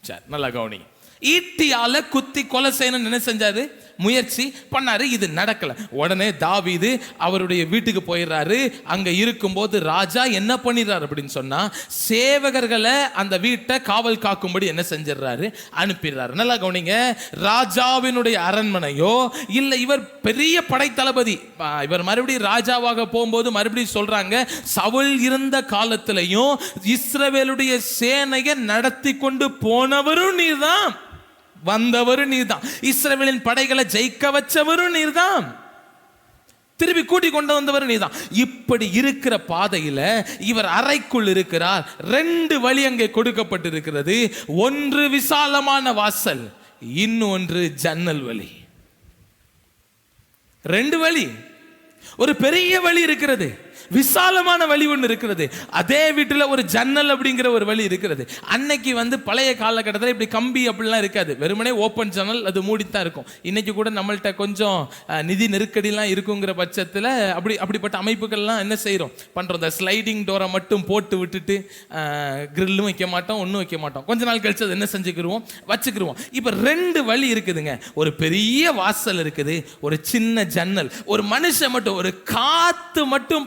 சரி, நல்லா கவனிங்க. ஈட்டியால குத்தி கொலை செய்யணும்னு என்ன செஞ்சாரு? முயற்சி பண்ணாரு. இது நடக்கல. உடனே தாவீது அவருடைய வீட்டுக்கு போயிடுறாரு. அங்க இருக்கும்போது ராஜா என்ன பண்ணிடுறாரு அப்படின்னு சொன்னா, சேவகர்களை அந்த வீட்டை காவல் காக்கும்படி என்ன செஞ்சிடறாரு? அனுப்பிடுறாரு. நல்லா கவனிங்க. ராஜாவினுடைய அரண்மனையோ இல்ல இவர் பெரிய படைத்தளபதி, இவர் மறுபடியும் ராஜாவாக போகும்போது மறுபடியும் சொல்றாங்க, சவுல் இருந்த காலத்திலையும் இஸ்ரவேலுடைய சேனையை நடத்தி கொண்டு போனவரும் நீர்தான், வந்தவரும் நீர்தான், இஸ்ரவேலின் படைகளை ஜெயிக்க வச்சவரும் நீர்தான், திருப்பி கூட்டி கொண்டு வந்தவரும் நீர்தான். இப்படி இருக்கிற பாதையில இவர் அறைக்குள் இருக்கிறார். 2 வழி அங்கே கொடுக்கப்பட்டிருக்கிறது. ஒன்று விசாலமான வாசல், இன்னொன்று ஜன்னல் வழி. 2 வழி. ஒரு பெரிய வழி இருக்கிறது, விசாலமான வழி ஒன்று இருக்கிறது. அதே வீட்டில் ஒரு ஜன்னல் அப்படிங்கிற ஒரு வழி இருக்கிறது. அன்னைக்கு பழைய காலகட்டத்தில் இப்படி கம்பி அப்படிலாம் இருக்காது, வெறுமனே ஓப்பன் ஜன்னல், அது மூடித்தான் இருக்கும். இன்னைக்கு கூட நம்மள்கிட்ட கொஞ்சம் நிதி நெருக்கடிலாம் இருக்குங்கிற பட்சத்தில் அப்படிப்பட்ட அமைப்புகள்லாம் என்ன செய்கிறோம் பண்ணுறோம், இந்த ஸ்லைடிங் டோரை மட்டும் போட்டு விட்டுட்டு கிரில்லும் வைக்க மாட்டோம், ஒன்றும் வைக்க மாட்டோம். கொஞ்ச நாள் கழிச்சு அது என்ன செஞ்சுக்கிடுவோம், வச்சுக்கிடுவோம். இப்போ 2 வழி இருக்குதுங்க. ஒரு பெரிய வாசல் இருக்குது, ஒரு சின்ன ஜன்னல், ஒரு மனுஷன் மட்டும், ஒரு காத்து மட்டும்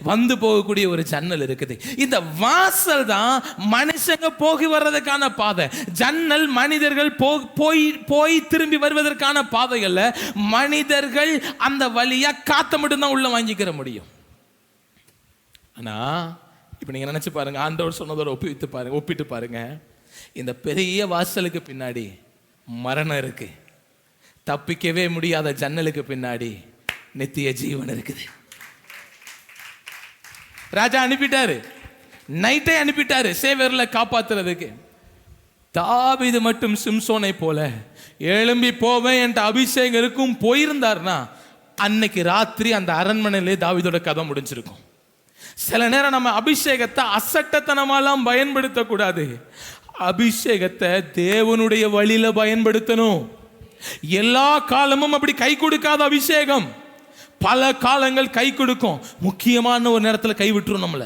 வந்து போகக்கூடிய ஒரு ஜன்னல் இருக்குது. இந்த வாசல் தான் மனுஷங்க போகி வர்றதுக்கான பாதை. ஜன்னல் மனிதர்கள் போய் திரும்பி வருவதற்கான பாதைகள்ல, மனிதர்கள் அந்த வழியா காத்த மட்டும் தான் உள்ள வாங்கிக்கிற முடியும். ஆனா இப்ப நீங்க நினைச்சு பாருங்க, ஆண்டவர் சொன்னதோட ஒப்பிட்டு பாருங்க. இந்த பெரிய வாசலுக்கு பின்னாடி மரணம் இருக்கு, தப்பிக்கவே முடியாத ஜன்னலுக்கு பின்னாடி நித்திய ஜீவன் இருக்குது. ராஜா அனுப்பிட்டாரு, நைட்டே அனுப்பிட்டாரு சேவர்ல காப்பாத்துறதுக்கு. தாவீது மட்டும் சிம்சோனை போல எழும்பி போவேன் என்ற அபிஷேகம் இருக்கும் போயிருந்தார்னா, அன்னைக்கு ராத்திரி அந்த அரண்மனையிலே தாவீதோட கதை முடிஞ்சிருக்கும். சில நேரம் நம்ம அபிஷேகத்தை அசட்டத்தனமாலாம் பயன்படுத்தக்கூடாது. அபிஷேகத்தை தேவனுடைய வழியில பயன்படுத்தணும். எல்லா காலமும் அப்படி கை கொடுக்காத அபிஷேகம் பல காலங்கள் கை கொடுக்கும், முக்கியமான ஒரு நேரத்தில் கை விட்டுரும் நம்மள.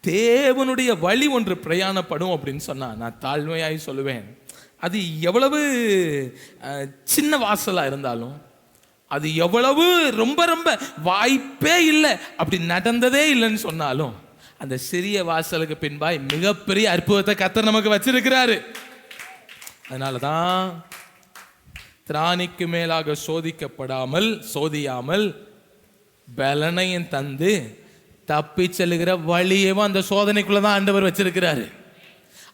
தேவனுடைய வழி ஒன்று பிரயாணப்படும் அப்படின்னு சொன்னா, நான் தாழ்மையாய் சொல்லுவேன், அது எவ்வளவு சின்ன வாசலா இருந்தாலும், அது எவ்வளவு ரொம்ப ரொம்ப வாய்ப்பே இல்லை, அப்படி நடந்ததே இல்லைன்னு சொன்னாலும், அந்த சிறிய வாசலுக்கு பின்பாய் மிகப்பெரிய அற்புதத்தை கர்த்தர் நமக்கு வச்சிருக்கிறாரு. அதனாலதான் திராணிக்கு மேலாக சோதியாமல் பலனையும் தந்து தப்பி செல்லுகிற வழியவும் அந்த சோதனைக்குள்ளதான் ஆண்டவர் வச்சிருக்கிறாரு.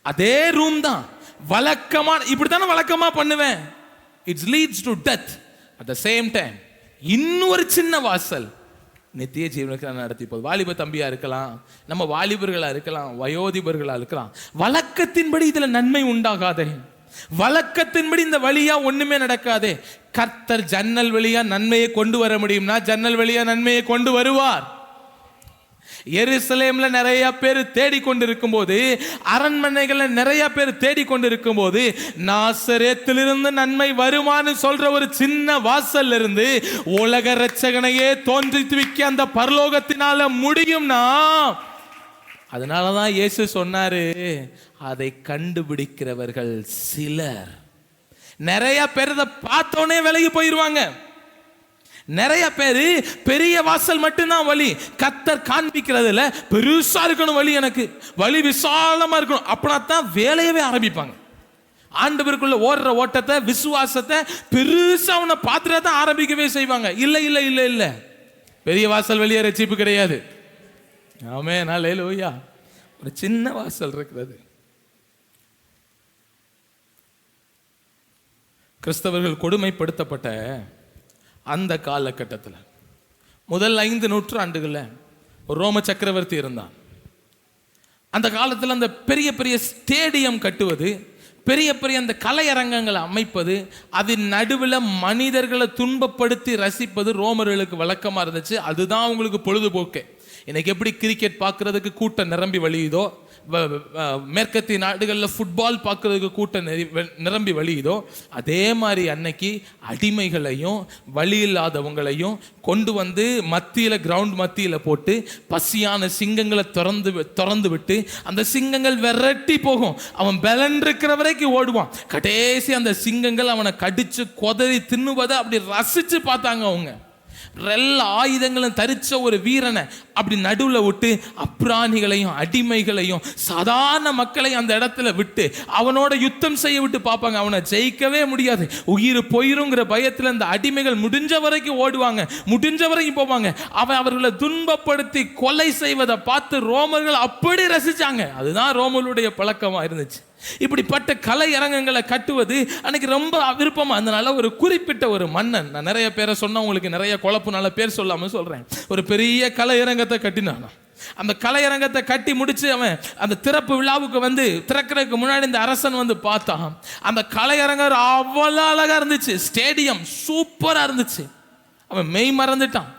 அதே ரூம் தான் வழக்கமா, இப்படித்தானே வழக்கமா பண்ணுவேன். It's leads to death. At the same time இன்னொரு சின்ன வாசல் நித்திய ஜீவனுக்கு நடத்தி போகுது. வாலிப தம்பியா இருக்கலாம், நம்ம வாலிபர்களா இருக்கலாம், வயோதிபர்களா இருக்கலாம். வழக்கத்தின்படி இதுல நன்மை உண்டாகாதே, வழக்கத்தின்படி இந்த வழியா ஒண்ணுமே நடக்காதே. கர்த்தர் ஜன்னல் வழியா நன்மையை கொண்டு வர முடியும்னா ஜன்னல் வழியா நன்மையை கொண்டு வருவார். எருசலேம்ல நிறைய பேர் தேடிக்கொண்டிருக்கும் போது, அரண்மனைகள்ல நிறைய பேர் தேடிக்கொண்டிருக்கும் போது, நாசரேத்திலிருந்து நன்மை வருமானு சொல்ற ஒரு சின்ன வாசல்ல இருந்து உலக இரட்சகனையே தோன்றித்துவிக்க அந்த பரலோகத்தினால முடியும்னா, அதனாலதான் இயேசு சொன்னாரு, அதை கண்டுபிடிக்கிறவர்கள் சிலர். நிறைய பேர் இதை பார்த்தோன்னே விலகி போயிருவாங்க. நிறைய பேரு பெரிய வாசல் மட்டும்தான் வழி, கர்த்தர் காண்பிக்கிறதுல பெருசா இருக்கணும் வழி, எனக்கு வழி விசாலமா இருக்கணும், அப்படின்னா தான் வேலையவே ஆரம்பிப்பாங்க. ஆண்டவருக்குள்ள ஓடுற ஓட்டத்தை, விசுவாசத்தை பெருசா உன்னை பார்த்துட்டு தான் ஆரம்பிக்கவே செய்வாங்க. இல்ல இல்ல இல்ல இல்ல, பெரிய வாசல் வழியா ரட்சிப்பு கிடையாது. ஆமென், ஹல்லேலூயா. ஒரு சின்ன வாசல் இருக்கிறது. கிறிஸ்தவர்கள் கொடுமைப்படுத்தப்பட்ட அந்த காலகட்டத்தில் முதல் 5 நூற்றாண்டுகளில் ஒரு ரோம சக்கரவர்த்தி இருந்தான். அந்த காலத்தில் அந்த பெரிய பெரிய ஸ்டேடியம் கட்டுவது, பெரிய பெரிய அந்த கலையரங்கங்களை அமைப்பது, அதன் நடுவில் மனிதர்களை துன்பப்படுத்தி ரசிப்பது ரோமர்களுக்கு வழக்கமாக இருந்துச்சு. அதுதான் அவங்களுக்கு பொழுதுபோக்கு. இன்னைக்கு எப்படி கிரிக்கெட் பார்க்கறதுக்கு கூட்டம் நிரம்பி வழியுதோ, மேற்கத்திய நாடுகளில் ஃபுட்பால் பார்க்கறதுக்கு கூட்டம் நிரம்பி வழியுதோ, அதே மாதிரி அன்னைக்கு அடிமைகளையும் வழி இல்லாதவங்களையும் கொண்டு வந்து மத்தியில், கிரவுண்ட் மத்தியில் போட்டு பசியான சிங்கங்களை திறந்து விட்டு அந்த சிங்கங்கள் விரட்டி போகும். அவன் பலன் இருக்கிற வரைக்கும் ஓடுவான். கடைசி அந்த சிங்கங்கள் அவனை கடிச்சு கொதறி தின்னுவதை அப்படி ரசிச்சு பார்த்தாங்க அவங்க. எல்லா ஆயுதங்களும் தரிச்ச ஒரு வீரனை அப்படி நடுவில் விட்டு அப்ராணிகளையும் அடிமைகளையும் சாதாரண மக்களையும் அந்த இடத்துல விட்டு அவனோட யுத்தம் செய்ய விட்டு பார்ப்பாங்க. அவனை ஜெயிக்கவே முடியாது. உயிர் போயிருங்கிற பயத்தில் அந்த அடிமைகள் முடிஞ்ச வரைக்கும் ஓடுவாங்க, முடிஞ்ச வரைக்கும் போவாங்க. அவர்களை துன்பப்படுத்தி கொலை செய்வதை பார்த்து ரோமர்கள் அப்படி ரசிச்சாங்க. அதுதான் ரோமர்களுடைய பழக்கமாக இருந்துச்சு. இப்படிப்பட்ட கலை அரங்கங்களை கட்டுவது அன்னைக்கு ரொம்ப விருப்பமா. அதனால ஒரு குறிப்பிட்ட ஒரு மன்னன், நான் நிறைய பேரை சொன்னா உங்களுக்கு நிறைய குழப்பனால பேர் சொல்லாம சொல்றேன், ஒரு பெரிய கலை அரங்கத்தை கட்டினான். அந்த கலையரங்கத்தை கட்டி முடிச்சு அவன் அந்த திறப்பு விழாவுக்கு வந்து திறக்கிறதுக்கு முன்னாடி இந்த அரசன் வந்து பார்த்தான். அந்த கலையரங்கம் அவ்வளோ அழகா இருந்துச்சு, ஸ்டேடியம் சூப்பரா இருந்துச்சு. அவன் மெய் மறந்துட்டான்.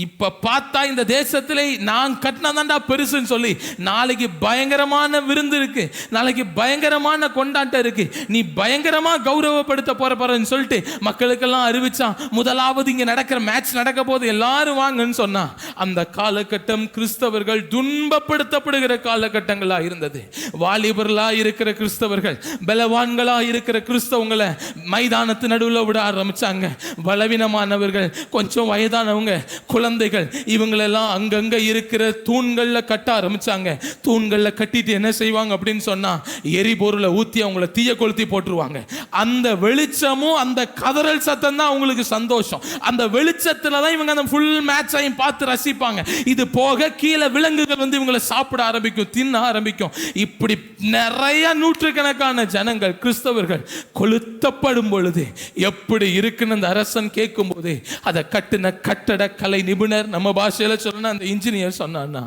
இப்ப பார்த்தா இந்த தேசத்துல நான் கட்டினதாண்டா பெருசுன்னு சொல்லி நாளைக்கு பயங்கரமான விருந்து இருக்கு, நாளைக்கு பயங்கரமான கொண்டாட்டம் இருக்கு, நீ பயங்கரமா கௌரவப்படுத்த போறன்னு சொல்லிட்டு மக்களுக்கெல்லாம் அறிவிச்சான். முதலாவது இங்க நடக்கிற மேட்ச் நடக்க போது எல்லாரும் வாங்கன்னு சொன்னா. அந்த காலகட்டம் கிறிஸ்தவர்கள் துன்பப்படுத்தப்படுகிற காலகட்டங்களா இருந்தது. வாலிபர்களா இருக்கிற கிறிஸ்தவர்கள், பலவான்களா இருக்கிற கிறிஸ்தவங்களை மைதானத்து நடுவில் விட ஆரம்பிச்சாங்க. பலவீனமானவர்கள், கொஞ்சம் வயதானவங்க, குழந்தைகள், இவங்களெல்லாம் அங்கங்க இருக்கிற தூண்கள்ல கட்ட ஆரம்பிச்சாங்க. தூண்கள்ல கட்டிட்டு என்ன செய்வாங்க அப்படின்னு சொன்னா, எரிபொருளை ஊத்தி அவங்கள தீய கொளுத்தி போட்டுருவாங்க. அந்த வெளிச்சமும் அந்த கதறல் சத்தம் தான் அவங்களுக்கு சந்தோஷம். அந்த வெளிச்சத்துல தான் இவங்க அந்த ஃபுல் மேட்சையும் பார்த்து ரசிப்பாங்க. இது போக கீழே விலங்குகள் வந்து இவங்களை சாப்பிட ஆரம்பிக்கும், தின்ன ஆரம்பிக்கும். இப்படி நிறைய நூற்றுக்கணக்கான ஜனங்கள், கிறிஸ்தவர்கள் கொளுத்தப்படும் பொழுது எப்படி இருக்குன்னு அந்த அரசன் கேட்கும் போது, அதை கட்டின கட்டட கலை நிபுணர், நம்ம பாஷையில சொன்ன அந்த இன்ஜினியர் சொன்னான்னா,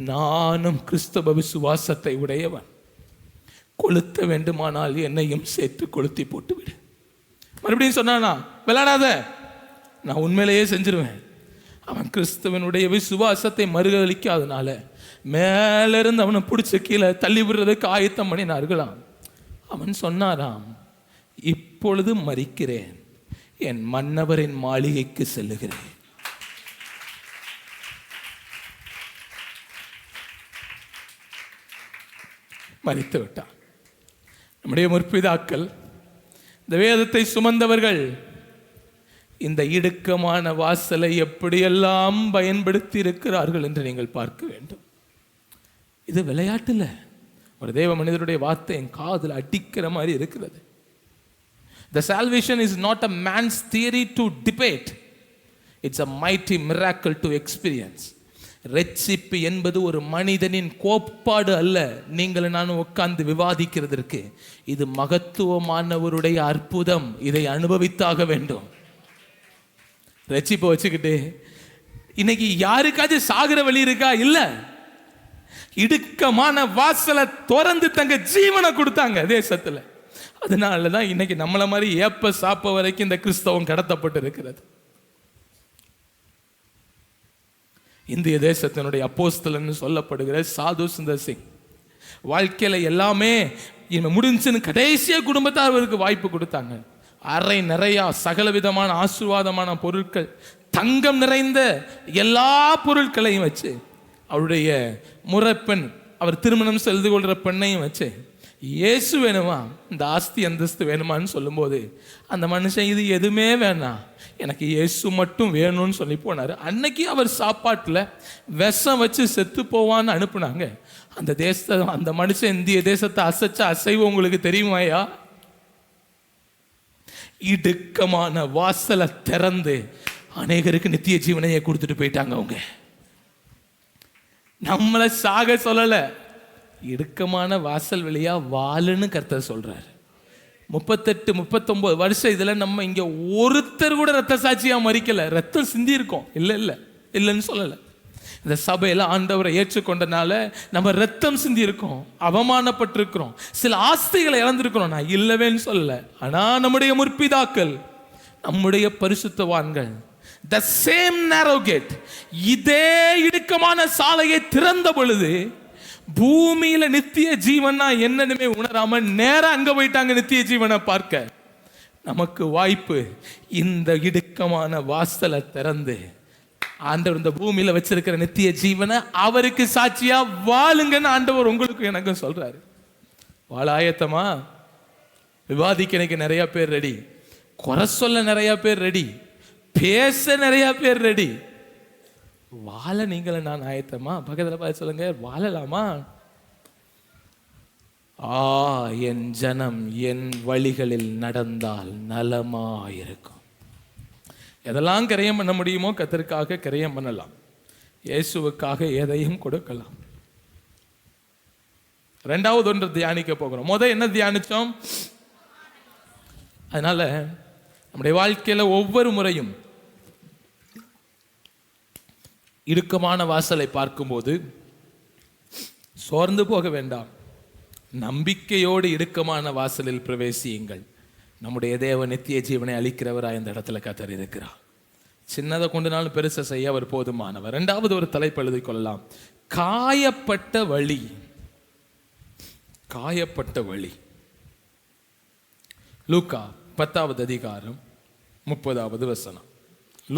நானும் கிறிஸ்தவ விசுவாசத்தை உடையவன், கொளுத்த வேண்டுமானால் என்னையும் சேர்த்து கொளுத்தி போட்டு விடு. மறுபடியும் சொன்னானா, விளையாடாத, நான் உண்மையிலேயே செஞ்சிருவேன். அவன் கிறிஸ்தவனுடைய விசுவாசத்தை மறுதலிக்காதனால மேல இருந்து அவனை பிடிச்ச கீழே தள்ளி விடுறதுக்கு ஆயத்தம் பண்ணினார்களாம். அவன் சொன்னாராம், இப்பொழுது மரிக்கிறேன், என் மன்னவரின் மாளிகைக்கு செல்லுகிறேன். மரித்து விட்டான். நம்முடைய முற்பிதாக்கள், இந்த வேதத்தை சுமந்தவர்கள், இந்த இடுக்கமான வாசலை எப்படியெல்லாம் பயன்படுத்தி இருக்கிறார்கள் என்று நீங்கள் பார்க்க வேண்டும். இது விளையாட்டு இல்லை. ஒரு தேவ மனிதருடைய வார்த்தை என் காதில் அடிக்கிற மாதிரி இருக்கிறது. The salvation is not a man's theory to debate. It's a mighty miracle to experience. ரட்சிப்பு என்பது ஒரு மனிதனின் கோட்பாடு அல்ல, நீங்கள் நானும் உட்கார்ந்து விவாதிக்கிறதற்கு. இது மகத்துவமானவருடைய அற்புதம். இதை அனுபவித்தாக வேண்டும். ரட்சிப்பை வச்சுக்கிட்டு இன்னைக்கு யாருக்காச்சும் சாகிற வழி இருக்கா? இல்ல. இடுக்கமான வாசலை திறந்து தங்க ஜீவனை கொடுத்தாங்க தேசத்துல. அதனாலதான் இன்னைக்கு நம்மள மாதிரி ஏப்ப சாப்ப வரைக்கும் இந்த கிறிஸ்தவம் கடத்தப்பட்டு இருக்கிறது. இந்திய தேசத்தினுடைய அப்போஸ்தலன்னு சொல்லப்படுகிற சாது சுந்தர் சிங் வாழ்க்கையில எல்லாமே முடிஞ்சுன்னு கடைசியா குடும்பத்தார் அவருக்கு வாய்ப்பு கொடுத்தாங்க. அரை நிறையா சகல விதமான ஆசீர்வாதமான பொருட்கள், தங்கம் நிறைந்த எல்லா பொருட்களையும் வச்சு, அவருடைய முறைப்பெண், அவர் திருமணம் செய்து கொள்கிற பெண்ணையும் வச்சு, இயேசு வேணுமா, இந்த ஆஸ்தி அந்தஸ்து வேணுமான்னு சொல்லும்போது அந்த மனுஷன் இது எதுவுமே வேணாம், எனக்கு இயேசு மட்டும் வேணும்னு சொல்லி போனார். அன்னைக்கு அவர் சாப்பாட்டில் விஷம் வச்சு செத்து போவான்னு அனுப்புனாங்க. அந்த தேசத்தை, அந்த மனுஷன் இந்திய தேசத்தை அசைச்ச அசைவு உங்களுக்கு தெரியுமாயா? இடுக்கமான வாசலை திறந்து அநேகருக்கு நித்திய ஜீவனையை கொடுத்துட்டு போயிட்டாங்க. அவங்க நம்மளை சாக சொல்லல, இடுக்கமான வாசல் வழியா வாழுன்னு கர்த்தர் சொல்றாரு. 38-39 வருஷம் இதுல நம்ம இங்க ஒருத்தர் கூட ரத்த சாட்சியா மறிக்கல. ரத்தம் சிந்தி இருக்கோம், இல்ல இல்ல இல்லைன்னு சொல்லல. இந்த சபையில ஆண்டவரை ஏற்றுக்கொண்டனால நம்ம ரத்தம் சிந்தி இருக்கோம், அவமானப்பட்டிருக்கிறோம், சில ஆஸ்திகளை இழந்திருக்கிறோம். நான் இல்லவேன்னு சொல்ல. ஆனா நம்முடைய முற்பிதாக்கள், நம்முடைய பரிசுத்தவான்கள் the same narrow gate, இதே இடுக்கமான சாலையை திறந்த பொழுது பூமியில நித்திய ஜீவனா என்னன்னுமே உணராம நேரா அங்க போயிட்டாங்க நித்திய ஜீவனை பார்க்க. நமக்கு வாய்ப்பு இந்த இடுக்கமான வாசலை திறந்து ஆண்டவர் இந்த பூமியில வச்சிருக்கிற நித்திய ஜீவனை அவருக்கு சாட்சியா வாழுங்கன்னு ஆண்டவர் உங்களுக்கு எனக்கும் சொல்றாரு. வாழ ஆயத்தமா? விவாதிக்க எனக்கு நிறைய பேர் ரெடி, குறை சொல்ல நிறைய பேர் ரெடி, பேச நிறைய பேர் ரெடி. வாழ நீங்கள நான் ஆயத்தமா? பக்கத்துல பார்த்து சொல்லுங்க, வாழலாமா? என் ஜனம் என் வழிகளில் நடந்தால் நலமாயிருக்கும். எதெல்லாம் கிரயம் பண்ண முடியுமோ கர்த்தருக்காக கிரயம் பண்ணலாம், இயேசுவுக்காக எதையும் கொடுக்கலாம். ரெண்டாவது ஒன்று தியானிக்க போகிறோம். என்ன தியானிச்சோம்? அதனால நம்முடைய வாழ்க்கையில ஒவ்வொரு முறையும் இடுக்கமான வாசலை பார்க்கும்போது சோர்ந்து போக வேண்டாம், நம்பிக்கையோடு இடுக்கமான வாசலில் பிரவேசியுங்கள். நம்முடைய தேவ நித்திய ஜீவனை அளிக்கிறவராய் இந்த இடத்துல கர்த்தர் இருக்கிறார். சின்னதை கொண்டுனாலும் பெருசை செய்ய அவர் போதுமானவர். இரண்டாவது ஒரு தலைப்பு எழுதிக் கொள்ளலாம், காயப்பட்ட வழி. காயப்பட்ட வழி. லூக்கா 10வது அதிகாரம் 30வது வசனம்.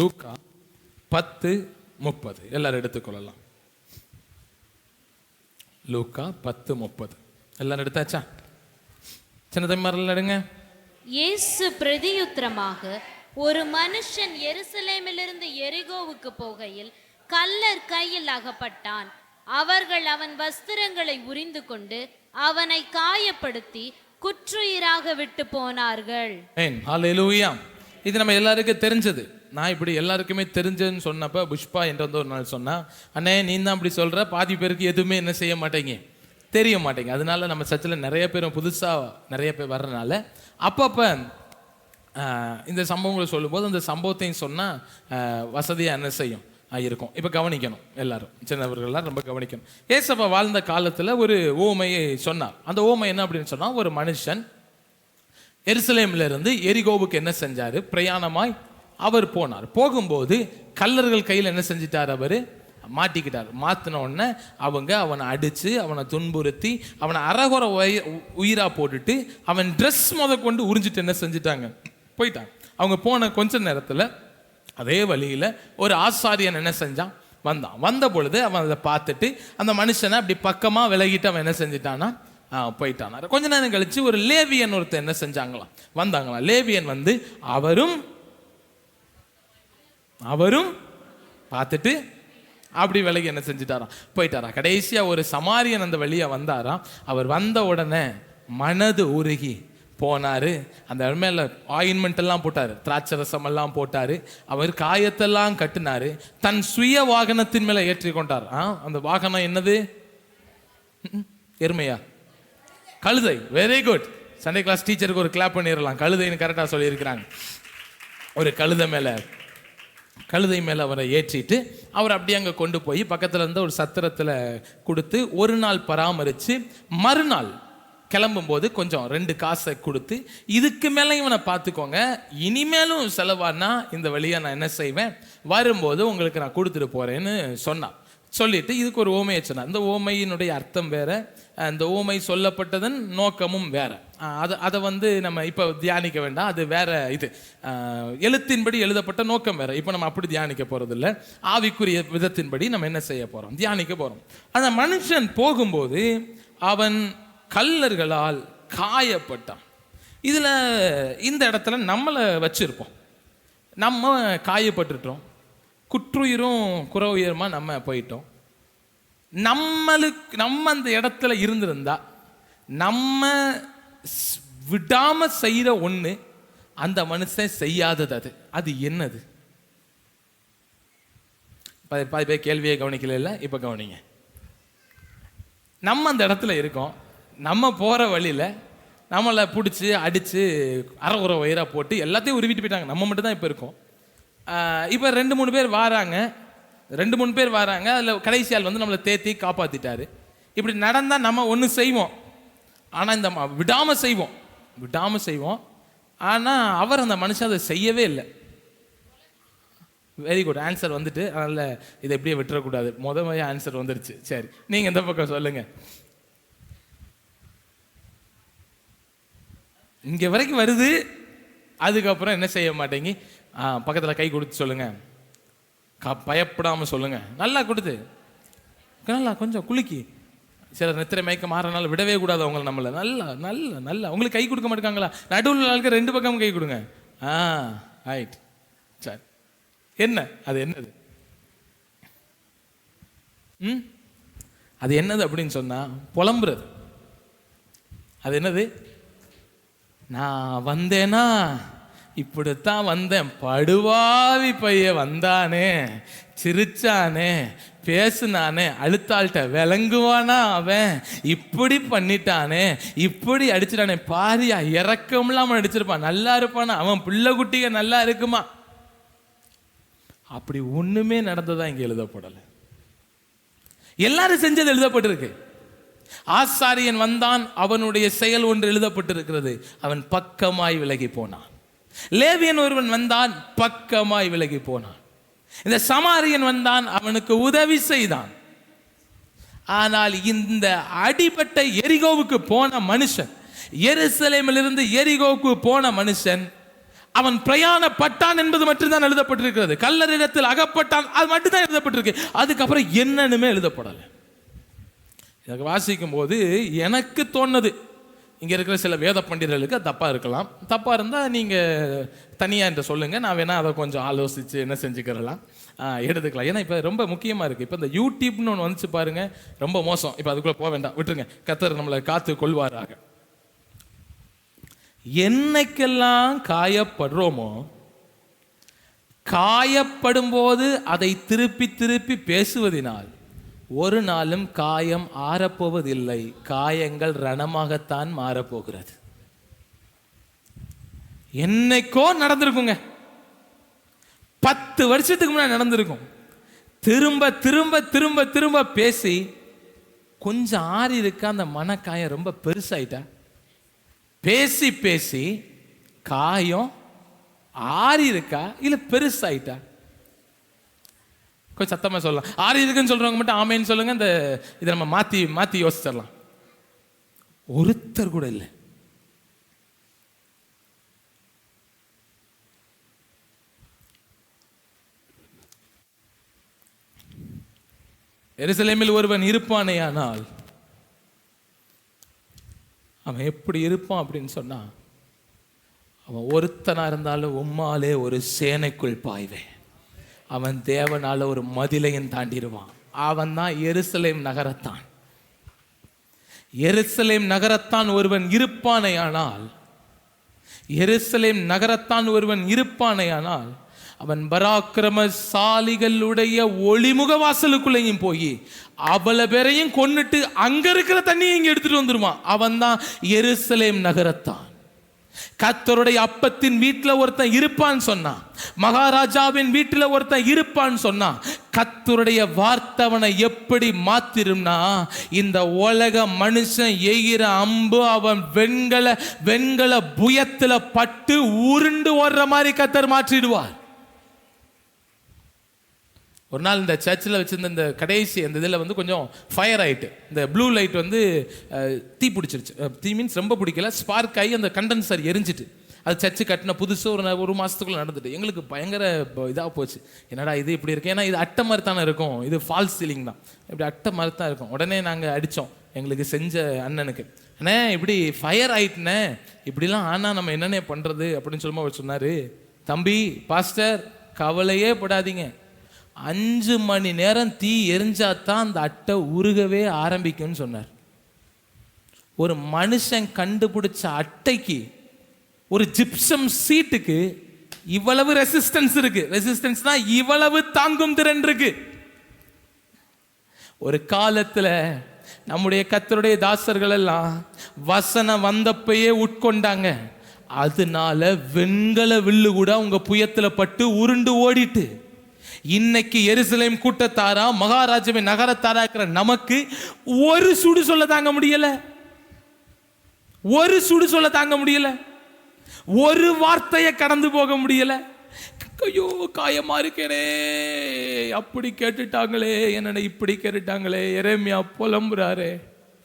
லூக்கா 10:30 எல்லாரும் எடுத்துக்கொள்ளலாம். லூக்கா 10:30 எல்லாரும் எடுத்தாச்சா? சின்ன தம்பிமாரெல்லாம் எடுங்க. இயேசு பிரதியுத்தரமாக, ஒரு மனுஷன் எருசலேமிலிருந்து எரிகோவுக்கு போகையில் கள்ளர் கையில் அகப்பட்டான். அவர்கள் அவன் வஸ்திரங்களை உரிந்து கொண்டு அவனை காயப்படுத்தி குற்றுயிராக விட்டு போனார்கள். ஹல்லேலூயா. இது நம்ம எல்லாருக்கும் தெரிஞ்சது. நான் இப்படி எல்லாருக்குமே தெரிஞ்சதுன்னு சொன்னப்ப புஷ்பா என்ற ஒரு நாள் சொன்னா, அண்ணே நீ தான் அப்படி சொல்ற, பாதி பேருக்கு எதுவுமே என்ன செய்ய மாட்டேங்க, தெரிய மாட்டேங்க. அதனால நம்ம சர்ச்சில் நிறைய பேரும் புதுசாக நிறைய பேர் வர்றதுனால அப்பப்போ இந்த சம்பவங்களை சொல்லும்போது அந்த சம்பவத்தையும் சொன்னால் வசதியாக என்ன செய்யும் இருக்கும். இப்போ கவனிக்கணும், எல்லாரும் சின்னவர்கள்லாம் ரொம்ப கவனிக்கணும். ஏசப்பா வாழ்ந்த காலத்தில் ஒரு ஓமையை சொன்னார். அந்த ஓமை என்ன அப்படின்னு சொன்னால், ஒரு மனுஷன் எருசலேம்ல இருந்து எரிகோவுக்கு என்ன செஞ்சார், பிரயாணமாய் அவர் போனார். போகும்போது கள்ளர்கள் கையில் என்ன செஞ்சிட்டார், அவர் மாட்டிக்கிட்டார். மாற்றின உடனே அவங்க அவனை அடித்து அவனை துன்புறுத்தி அவனை அறகுறை உயிராக போட்டுட்டு அவன் ட்ரெஸ் கொண்டு உறிஞ்சிட்டு என்ன செஞ்சிட்டாங்க, போயிட்டாங்க. அவங்க போன கொஞ்ச நேரத்தில் அதே வழியில் ஒரு ஆசாரியன் என்ன செஞ்சான், வந்தான். வந்த பொழுது அவன் அதை பார்த்துட்டு அந்த மனுஷனை அப்படி பக்கமாக விலகிட்டு அவன் என்ன செஞ்சிட்டானா, போயிட்டான். கொஞ்ச நேரம் கழிச்சு ஒரு லேவியன் ஒருத்தர் என்ன செஞ்சாங்களாம், வந்தாங்களாம். லேவியன் வந்து அவரும் பார்த்துட்டு அப்படி விலகி என்ன செஞ்சுட்டாராம், போயிட்டாரா. கடைசியா ஒரு சமாரியன் அந்த வழியா வந்தாராம். அவர் வந்த உடனே மனது உருகி போனாரு. அந்த மேல ஆயின்மெண்ட் எல்லாம் போட்டாரு, திராட்சை ரசம் எல்லாம் போட்டாரு. அவர் காயத்தெல்லாம் கட்டினாரு. தன் சுய வாகனத்தின் மேல ஏற்றி கொண்டார். அந்த வாகனம் என்னது, எருமையா, கழுதை. Very good. சண்டே கிளாஸ் டீச்சருக்கு ஒரு கிளாப் பண்ணிடலாம். கழுதைன்னு கரெக்டா சொல்லியிருக்கிறாங்க. ஒரு கழுதை மேலே அவரை ஏற்றிட்டு அவர் அப்படியே அங்கே கொண்டு போய் பக்கத்தில் இருந்த ஒரு சத்திரத்தில் கொடுத்து ஒரு நாள் பராமரித்து மறுநாள் கிளம்பும்போது கொஞ்சம் 2 காசை கொடுத்து, இதுக்கு மேலே இவனை பார்த்துக்கோங்க, இனிமேலும் செலவானா இந்த வழியாக நான் என்ன செய்வேன், வரும்போது உங்களுக்கு நான் கொடுத்துட்டு போகிறேன்னு சொன்னான். சொல்லிட்டு இதுக்கு ஒரு ஓமையை சொன்னார். இந்த ஓமையினுடைய அர்த்தம் வேற, அந்த ஓமை சொல்லப்பட்டதன் நோக்கமும் வேற. அதை வந்து நம்ம இப்போ தியானிக்க வேண்டாம், அது வேற. இது எழுத்தின்படி எழுதப்பட்ட நோக்கம் வேற. இப்போ நம்ம அப்படி தியானிக்க போறது இல்லை. ஆவிக்குரிய விதத்தின்படி நம்ம என்ன செய்ய போறோம், தியானிக்க போறோம். அந்த மனுஷன் போகும்போது அவன் கள்ளர்களால் காயப்பட்டான். இதுல இந்த இடத்துல நம்மளை வச்சிருப்போம். நம்ம காயப்பட்டுட்டோம், குற்றுயிரும் குறவுயிரமா நம்ம போயிட்டோம். நம்ம அந்த இடத்துல இருந்திருந்தா நம்ம விடாம செய்யற ஒண்ணு அந்த மனுஷன் செய்யாதது. அது என்னது? பாதி பேர் கேள்வியை கவனிக்கல இல்ல, இப்ப கவனிங்க. நம்ம அந்த இடத்துல இருக்கோம், நம்ம போற வழியில நம்மளை பிடிச்சி அடிச்சு அரை வயிறா போட்டு எல்லாத்தையும் உருவிட்டு போயிட்டாங்க. நம்ம மட்டும் தான் இப்ப இருக்கோம். இப்போ 2-3 பேர் வாராங்க, 2-3 பேர் வராங்க, அதில் கடைசி ஆள் வந்து நம்மளை தேத்தி காப்பாற்றிட்டாரு. இப்படி நடந்தால் நம்ம ஒன்று செய்வோம், ஆனால் இந்த விடாமல் செய்வோம். ஆனால் அவர் அந்த மனுஷன் அதை செய்யவே இல்லை. வெரி குட், ஆன்சர் வந்துட்டு. அதனால் இதை எப்படியே விட்டுறக்கூடாது. முதல் ஆன்சர் வந்துடுச்சு. சரி, நீங்கள் இந்த பக்கம் சொல்லுங்கள். இங்கே வரைக்கும் வருது, அதுக்கப்புறம் என்ன செய்ய மாட்டேங்க? பக்கத்தில் கை கொடுத்து சொல்லுங்க, பயப்படாமல் சொல்லுங்க, நல்லா கொடுத்து நல்லா கொஞ்சம் குலுக்கி. சில நித்திரை மயக்க மாறனால விடவே கூடாது அவங்கள. நம்மளை நல்லா நல்லா நல்லா உங்களுக்கு கை கொடுக்க மாட்டாங்களா? நடுவில் ஆளுக்கு 2 பக்கமும் கை கொடுங்க. ரைட். சரி, என்ன அது? என்னது அது? என்னது அப்படின்னு சொன்னா புலம்புறது. அது என்னது? நான் வந்தேனா இப்படித்தான் வந்தேன், படுவாவி பைய வந்தானே, சிரிச்சானே, பேசுனானே, அழுத்தாள்கிட்ட விளங்குவானா அவன், இப்படி பண்ணிட்டானே, இப்படி அடிச்சிட்டானே, பாரியா இறக்கம்லாம் அவன் அடிச்சிருப்பான், நல்லா இருப்பானா, அவன் பிள்ளை குட்டிக நல்லா இருக்குமா? அப்படி ஒண்ணுமே நடந்ததா இங்க எழுதப்படலை. எல்லாரும் செஞ்சது எழுதப்பட்டிருக்கு. ஆசாரியன் வந்தான், அவனுடைய செயல் ஒன்று எழுதப்பட்டிருக்கிறது, அவன் பக்கமாய் விலகி போனான். லேவியன் ஒருவன் வந்தான், பக்கமாய் விலகி போனான். இந்த சமாரியன் வந்தான், அவனுக்கு உதவி செய்தான். ஆனால் இந்த அடிபட்ட எரிகோவுக்கு போன மனுஷன், எருசலேமிலிருந்து எரிகோவுக்கு போன மனுஷன், அவன் பிரயாணப்பட்டான் என்பது மட்டும்தான் எழுதப்பட்டிருக்கிறது. கல்லறிடத்தில் அகப்பட்டான், அது மட்டும்தான் எழுதப்பட்டிருக்கு. அதுக்கப்புறம் என்னன்னுமே எழுதப்படலை. எனக்கு வாசிக்கும் போது எனக்கு தோணுது, இங்கே இருக்கிற சில வேத பண்டிதர்களுக்கு தப்பாக இருக்கலாம். தப்பாக இருந்தால் நீங்கள் தனியாக என்று சொல்லுங்கள், நான் வேணால் அதை கொஞ்சம் ஆலோசித்து என்ன செஞ்சுக்கிறலாம், எடுத்துக்கலாம். ஏன்னா இப்போ ரொம்ப முக்கியமாக இருக்குது. இப்போ இந்த யூடியூப்னு ஒன்று வந்துச்சு பாருங்கள், ரொம்ப மோசம். இப்போ அதுக்குள்ளே போக வேண்டாம், விட்டுருங்க. கர்த்தர் நம்மளை காத்து கொள்வாராக. என்னைக்கெல்லாம் காயப்படுறோமோ, காயப்படும் போது அதை திருப்பி திருப்பி பேசுவதினால் ஒரு நாளும் காயம் ஆறப்போவதில்லை. காயங்கள் ரணமாகத்தான் மாறப்போகிறது. என்னைக்கோ நடந்திருக்குங்க, 10 வருஷத்துக்கு முன்னாடி நடந்திருக்கும். திரும்ப திரும்ப திரும்ப திரும்ப பேசி கொஞ்சம் ஆறி இருக்கா, அந்த மனக்காயம் ரொம்ப பெருசாயிட்டா. பேசி பேசி காயம் ஆறி இருக்கா இல்ல பெருசாயிட்டா? கொஞ்சம் சத்தமா சொல்லலாம். ஆறி இருக்குன்னு சொல்றவங்க மட்டும் ஆமேன்னு சொல்லுங்க. இந்த இதை நம்ம மாத்தி மாத்தி யோசிச்சிடலாம். ஒருத்தர் கூட இல்லை. எருசலேமில் ஒருவன் இருப்பானேயானால் அவன் எப்படி இருப்பான் அப்படின்னு சொன்னா, அவன் ஒருத்தனா இருந்தாலும் உம்மாலே ஒரு சேனைக்குள் பாய்வேன். அவன் தேவனால ஒரு மதிலையும் தாண்டிடுவான். அவன் தான் எருசலேம் நகரத்தான். எருசலேம் நகரத்தான் ஒருவன் இருப்பானேயானால், எருசலேம் நகரத்தான் ஒருவன் இருப்பானேயானால் அவன் பராக்கிரமசாலிகளுடைய ஒளிமுக வாசலுக்குள்ளேயும் போய் அவ்வளவு பேரையும் கொன்னுட்டு அங்க இருக்கிற தண்ணியை இங்க எடுத்துட்டு வந்துருவான். அவன் தான் எருசலேம் நகரத்தான். கர்த்தருடைய அப்பத்தின் வீட்டில் ஒருத்தன் இருப்பான்னு சொன்னான், மகாராஜாவின் வீட்டில் ஒருத்தன் இருப்பான்னு சொன்னான். கர்த்தருடைய வார்த்தவனை எப்படி மாத்திரும்னா, இந்த உலக மனுஷன் எய்கிற அம்பு அவன் வெண்கல புயத்துல பட்டு உருண்டு ஓடுற மாதிரி கர்த்தர் மாற்றிடுவார். ஒரு நாள் இந்த சர்ச்சில் வச்சிருந்த இந்த கடைசி அந்த இதில் வந்து கொஞ்சம் ஃபயர் ஆகிட்டு, இந்த ப்ளூ லைட் வந்து தீ பிடிச்சிருச்சு. தீ மீன்ஸ் ரொம்ப பிடிக்கல, ஸ்பார்க் ஆகி அந்த கண்டென்சர் எரிஞ்சிட்டு. அது சர்ச்சு கட்டின புதுசு ஒரு மாதத்துக்குள்ளே நடந்துட்டு எங்களுக்கு பயங்கர இதாக போச்சு. என்னடா இது இப்படி இருக்கு? ஏன்னா இது அட்டை மாதிரி தானே இருக்கும், இது ஃபால்ஸ் சீலிங் தான், இப்படி அட்டை மாதிரி தான் இருக்கும். உடனே நாங்கள் அடித்தோம் எங்களுக்கு செஞ்ச அண்ணனுக்கு, அண்ணே இப்படி ஃபயர் ஆகிட்டுனே, இப்படிலாம் ஆனால் நம்ம என்னென்ன பண்ணுறது அப்படின்னு சொல்லும்போது அவர் சொன்னார், தம்பி பாஸ்டர் கவலையே படாதீங்க, 5 மணி நேரம் தீ எரிஞ்சாதான் அந்த அட்டை உருகவே ஆரம்பிக்கும்னு சொன்னார். ஒரு மனுஷன் கண்டுபிடிச்ச அட்டைக்கு, ஒரு ஜிப்சம் சீட்டுக்கு இவ்வளவு ரெசிஸ்டன்ஸ் இருக்கு. ரெசிஸ்டன்ஸ்னா இவ்வளவு தாங்கும் திறன் இருக்கு. ஒரு காலத்துல நம்முடைய கர்த்தருடைய தாசர்கள் எல்லாம் வசனம் வந்தப்பயே உட்கொண்டாங்க. அதனால வெண்கல வில்லு கூட உங்க புயத்துல பட்டு உருண்டு ஓடிட்டு. இன்னைக்கு எருசலேம் கூட்டத்தாரா மகாராஜாவின் நகரத்தாரா இருக்கிற நமக்கு ஒரு சுடு சொல்ல தாங்க முடியல, ஒரு சுடு சொல்ல தாங்க முடியல, ஒரு வார்த்தையை கடந்து போக முடியல. ஐயோ காயமா இருக்கேனே, அப்படி கேட்டுட்டாங்களே, என்னை இப்படி கேட்டுட்டாங்களே. எரேமியா புலம்புறாரு,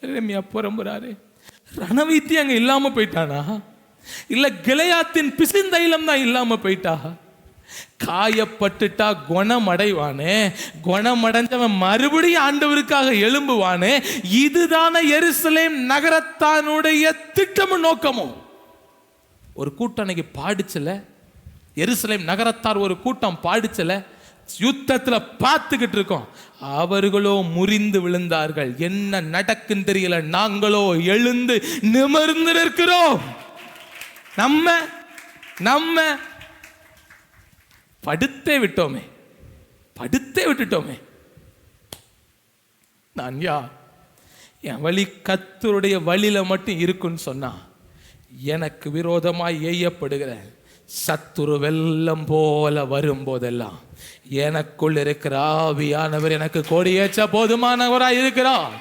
எரேமியா புலம்புறாரு. ரணவீத்தி அங்க இல்லாம போயிட்டானா, இல்ல கிளையாத்தின் பிசிந்தைலம் தான் இல்லாம போயிட்டா? காயப்பட்டுட்டா குணமடைவானே, குணமடைஞ்சவன் மறுபடியும் ஆண்டவருக்காக எழும்புவானே. இதுதான எருசலேம் நகரத்தானுடைய திட்டமும் நோக்கமும். ஒரு கூட்டம் அன்னைக்கு பாடிச்சல, எருசலேம் நகரத்தார் ஒரு கூட்டம் பாடிச்சல, யுத்தத்துல பார்த்துக்கிட்டு இருக்கோம். அவர்களோ முறிந்து விழுந்தார்கள். என்ன நடக்குன்னு தெரியல, நாங்களோ எழுந்து நிமிர்ந்து நிற்கிறோம். நம்ம படுத்தே விட்டோமே, படுத்தே விட்டுட்டோமே. நான் யார்? என் வழி கர்த்தருடைய வழியில மட்டும் இருக்குன்னு சொன்னா, எனக்கு விரோதமாய் ஏயப்படுகிற சத்துரு வெள்ளம் போல வரும்போதெல்லாம் எனக்குள் இருக்கிற ஆவியானவர் எனக்கு கொடியேற்ற போதுமானவராய் இருக்கிறார்.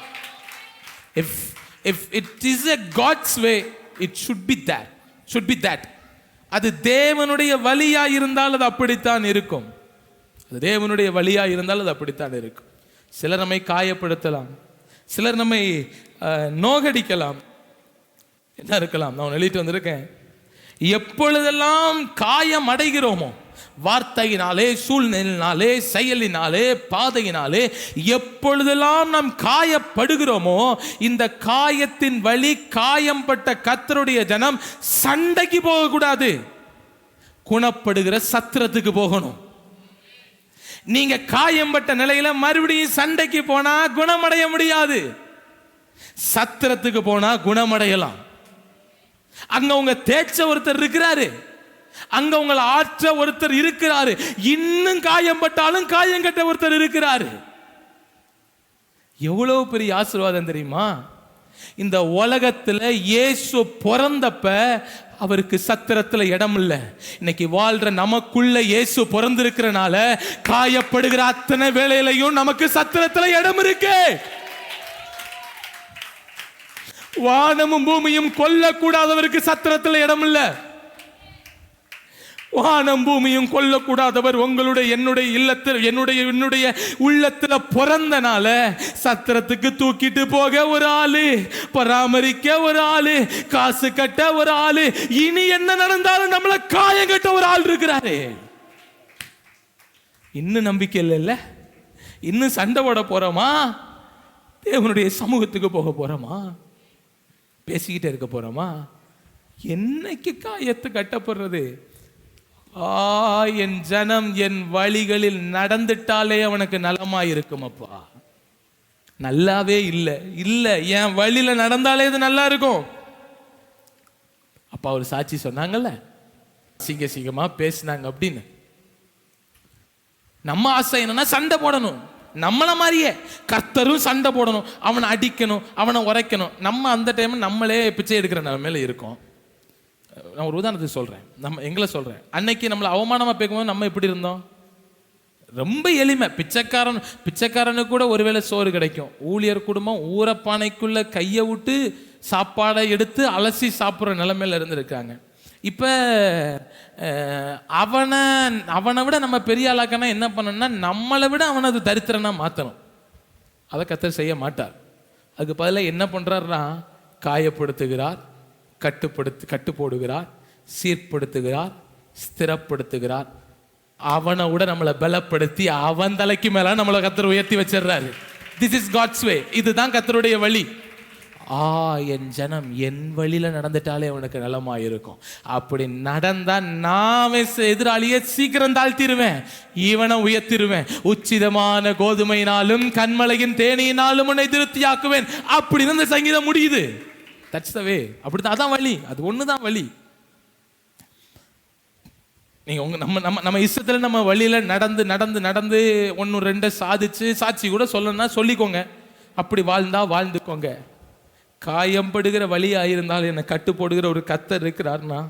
If it is a God's way, it should be that. அது தேவனுடைய வழியா இருந்தால் அது அப்படித்தான் இருக்கும். அது தேவனுடைய வழியா இருந்தால் அது அப்படித்தான் இருக்கும். சிலர் நம்மை காயப்படுத்தலாம், சிலர் நம்மை நோகடிக்கலாம், என்ன இருக்கலாம். நான் எழுதிட்டு வந்திருக்கேன், எப்பொழுதெல்லாம் காயம் அடைகிறோமோ, வார்த்தையினாலே, சூழ்நிலையினாலே, செயலினாலே, பாதையினாலே, எப்பொழுதெல்லாம் நாம் காயப்படுகிறோமோ, இந்த காயத்தின் வழி காயம்பட்ட கர்த்தருடைய ஜனம் சண்டைக்கு போகக்கூடாது, குணப்படுகிற சத்திரத்துக்கு போகணும். நீங்க காயம்பட்ட நிலையில மறுபடியும் சண்டைக்கு போனா குணமடைய முடியாது. சத்திரத்துக்கு போனா குணமடையலாம். அங்க உங்க தேய்ச்ச ஒருத்தர் இருக்கிறாரு, அங்க உங்களை ஆற்ற ஒருத்தர் இருக்கிறாரு, இன்னும் காயம் பட்டாலும் காயம் கட்ட ஒருத்தர் இருக்கிறாரு. எவ்வளவு பெரிய ஆசீர்வாதம் தெரியுமா? இந்த உலகத்துல இயேசு பிறந்தப்ப அவருக்கு சத்திரத்துல இடம் இல்ல. இன்னைக்கு வாழ்ற நமக்குள்ள இயேசு பிறந்திருக்கிறனால காயப்படுகிற அத்தனை வேளையிலையும் நமக்கு சத்திரத்துல இடம் இருக்கு. வானமும் பூமியும் கொல்லக்கூடாதவருக்கு சத்திரத்தில் இடம் இல்ல. வானம் பூமியும் கொல்லக்கூடாதவர் உங்களுடைய என்னுடைய இல்லத்தில் என்னுடைய உள்ளத்துல பிறந்தனால சத்திரத்துக்கு தூக்கிட்டு போக ஒரு ஆளு, பராமரிக்க ஒரு ஆளு, காசு கட்ட ஒரு ஆளு, இனி என்ன நடந்தாலும் நம்மள காயம் கட்ட ஒரு ஆள் இருக்கிறாரு. இன்னும் நம்பிக்கை இல்ல, இன்னும் சண்டை போட போறோமா? தேவனுடைய சமூகத்துக்கு போக போறோமா? பேசிக்கிட்டே இருக்க போறோமா? என்னைக்கு காயத்து கட்டப்படுறது? என் ஜனம் என் வழிகளில் நடந்துட்டாலே அவனுக்கு நலமா இருக்கும். அப்பா நல்லாவே இல்ல என் வழியில நடந்தாலே இது நல்லா இருக்கும். அப்பா ஒரு சாட்சி சொன்னாங்கல்ல, சீக்கிரமா பேசினாங்க அப்படின்னு. நம்ம ஆசை என்னன்னா சண்டை போடணும், நம்மள மாதிரியே கர்த்தரும் சண்டை போடணும், அவனை அடிக்கணும், அவனை உரைக்கணும். நம்ம அந்த டைம் நம்மளே பிச்சை எடுக்கிற நிலைமையில இருக்கோம். நான் ஒரு உதாரணத்துக்கு சொல்றேன், நம்ம எங்களை சொல்றேன். அன்னைக்கு நம்மளை அவமானமா பேக்கும்போது நம்ம எப்படி இருந்தோம்? ரொம்ப எளிமை. பிச்சைக்காரனுக்கு கூட ஒருவேளை சோறு கிடைக்கும். ஊழியர் குடும்பம் ஊரப்பானைக்குள்ள கையை விட்டு சாப்பாடை எடுத்து அலசி சாப்பிட்ற நிலைமையில இருந்திருக்காங்க. இப்போ அவனை விட நம்ம பெரிய ஆளாக்கனா என்ன பண்ணணும்னா, நம்மளை விட அவனை அது தரித்திரனா மாற்றணும். அதை கர்த்தர் செய்ய மாட்டார். அதுக்கு பதிலாக என்ன பண்ணுறாருன்னா, காயப்படுத்துகிறார், கட்டு போடுகிறார், சீர்படுத்துகிறார், ஸ்திரப்படுத்துகிறார். அவனை விட நம்மளை பலப்படுத்தி அவன் தலைக்கு மேல நம்மளை கர்த்தர் உயர்த்தி வச்சிடுறாரு. This is God's way. இதுதான் கர்த்தருடைய வழி. என் ஜனம் என் வழியில நடந்துட்டாலே அவனுக்கு நலமா இருக்கும். அப்படி நடந்தா நான் எதிராளியை சீக்கிரம் தாழ்த்திடுவேன், இவனை உயர்த்திடுவேன். உச்சிதமான கோதுமையினாலும் கண்மலையின் தேனியினாலும் உன்னை திருப்தியாக்குவேன். அப்படின்னு இந்த சங்கீதம் முடியுது. தட்ஸ் த வே. அப்படிதான், அதான் வழி. அது ஒண்ணுதான் வழி. நீங்க நம்ம இஷ்டத்துல நம்ம வழியில நடந்து நடந்து நடந்து ஒன்னு ரெண்டு சாதிச்சு சாட்சி கூட சொல்லணும்னா சொல்லிக்கோங்க. அப்படி வாழ்ந்தா வாழ்ந்துக்கோங்க. காயம்படுகிற வழியா இருந்தாலும் என்னை கட்டு போடுகிற ஒரு கர்த்தர் இருக்கிறார்னா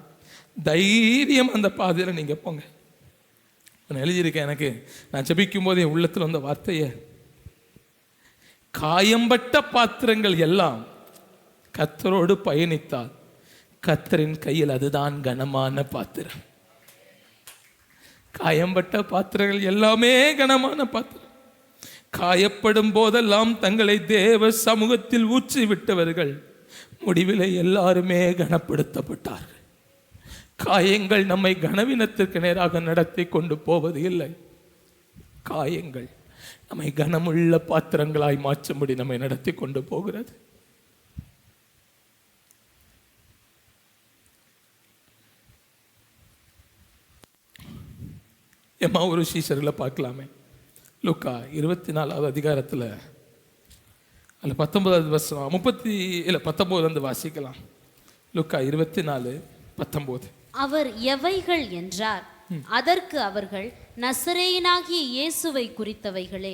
தைரியம் அந்த பாதையில நீங்க போங்க. நான் எழுதியிருக்கேன். எனக்கு நான் ஜெபிக்கும் போது என் உள்ளத்தில் வந்த வார்த்தையை, காயம்பட்ட பாத்திரங்கள் எல்லாம் கர்த்தரோடு பயணித்தால் கர்த்தரின் கையில் அதுதான் கனமான பாத்திரம். காயம்பட்ட பாத்திரங்கள் எல்லாமே கனமான பாத்திரம். காயப்படும் போதெல்லாம் தங்களை தேவ சமூகத்தில் ஊற்றி விட்டவர்கள் முடிவில் எல்லாருமே கனப்படுத்தப்பட்டார்கள். காயங்கள் நம்மை கனவீனத்திற்கு நேராக நடத்தி கொண்டு போவது இல்லை. காயங்கள் நம்மை கனமுள்ள பாத்திரங்களாய் மாற்றும்படி நம்மை நடத்தி கொண்டு போகிறது. எம்மாவூர் சீஷர்களை பார்க்கலாமே. லூக்கா 24வது அதிகாரத்தில் அதில் 19வது வசனம் 19 வாசிக்கலாம். லூக்கா 24:19. அவர் எவைகள் என்றார். அதற்கு அவர்கள், நசரேயனாகிய இயேசுவை குறித்தவைகளே.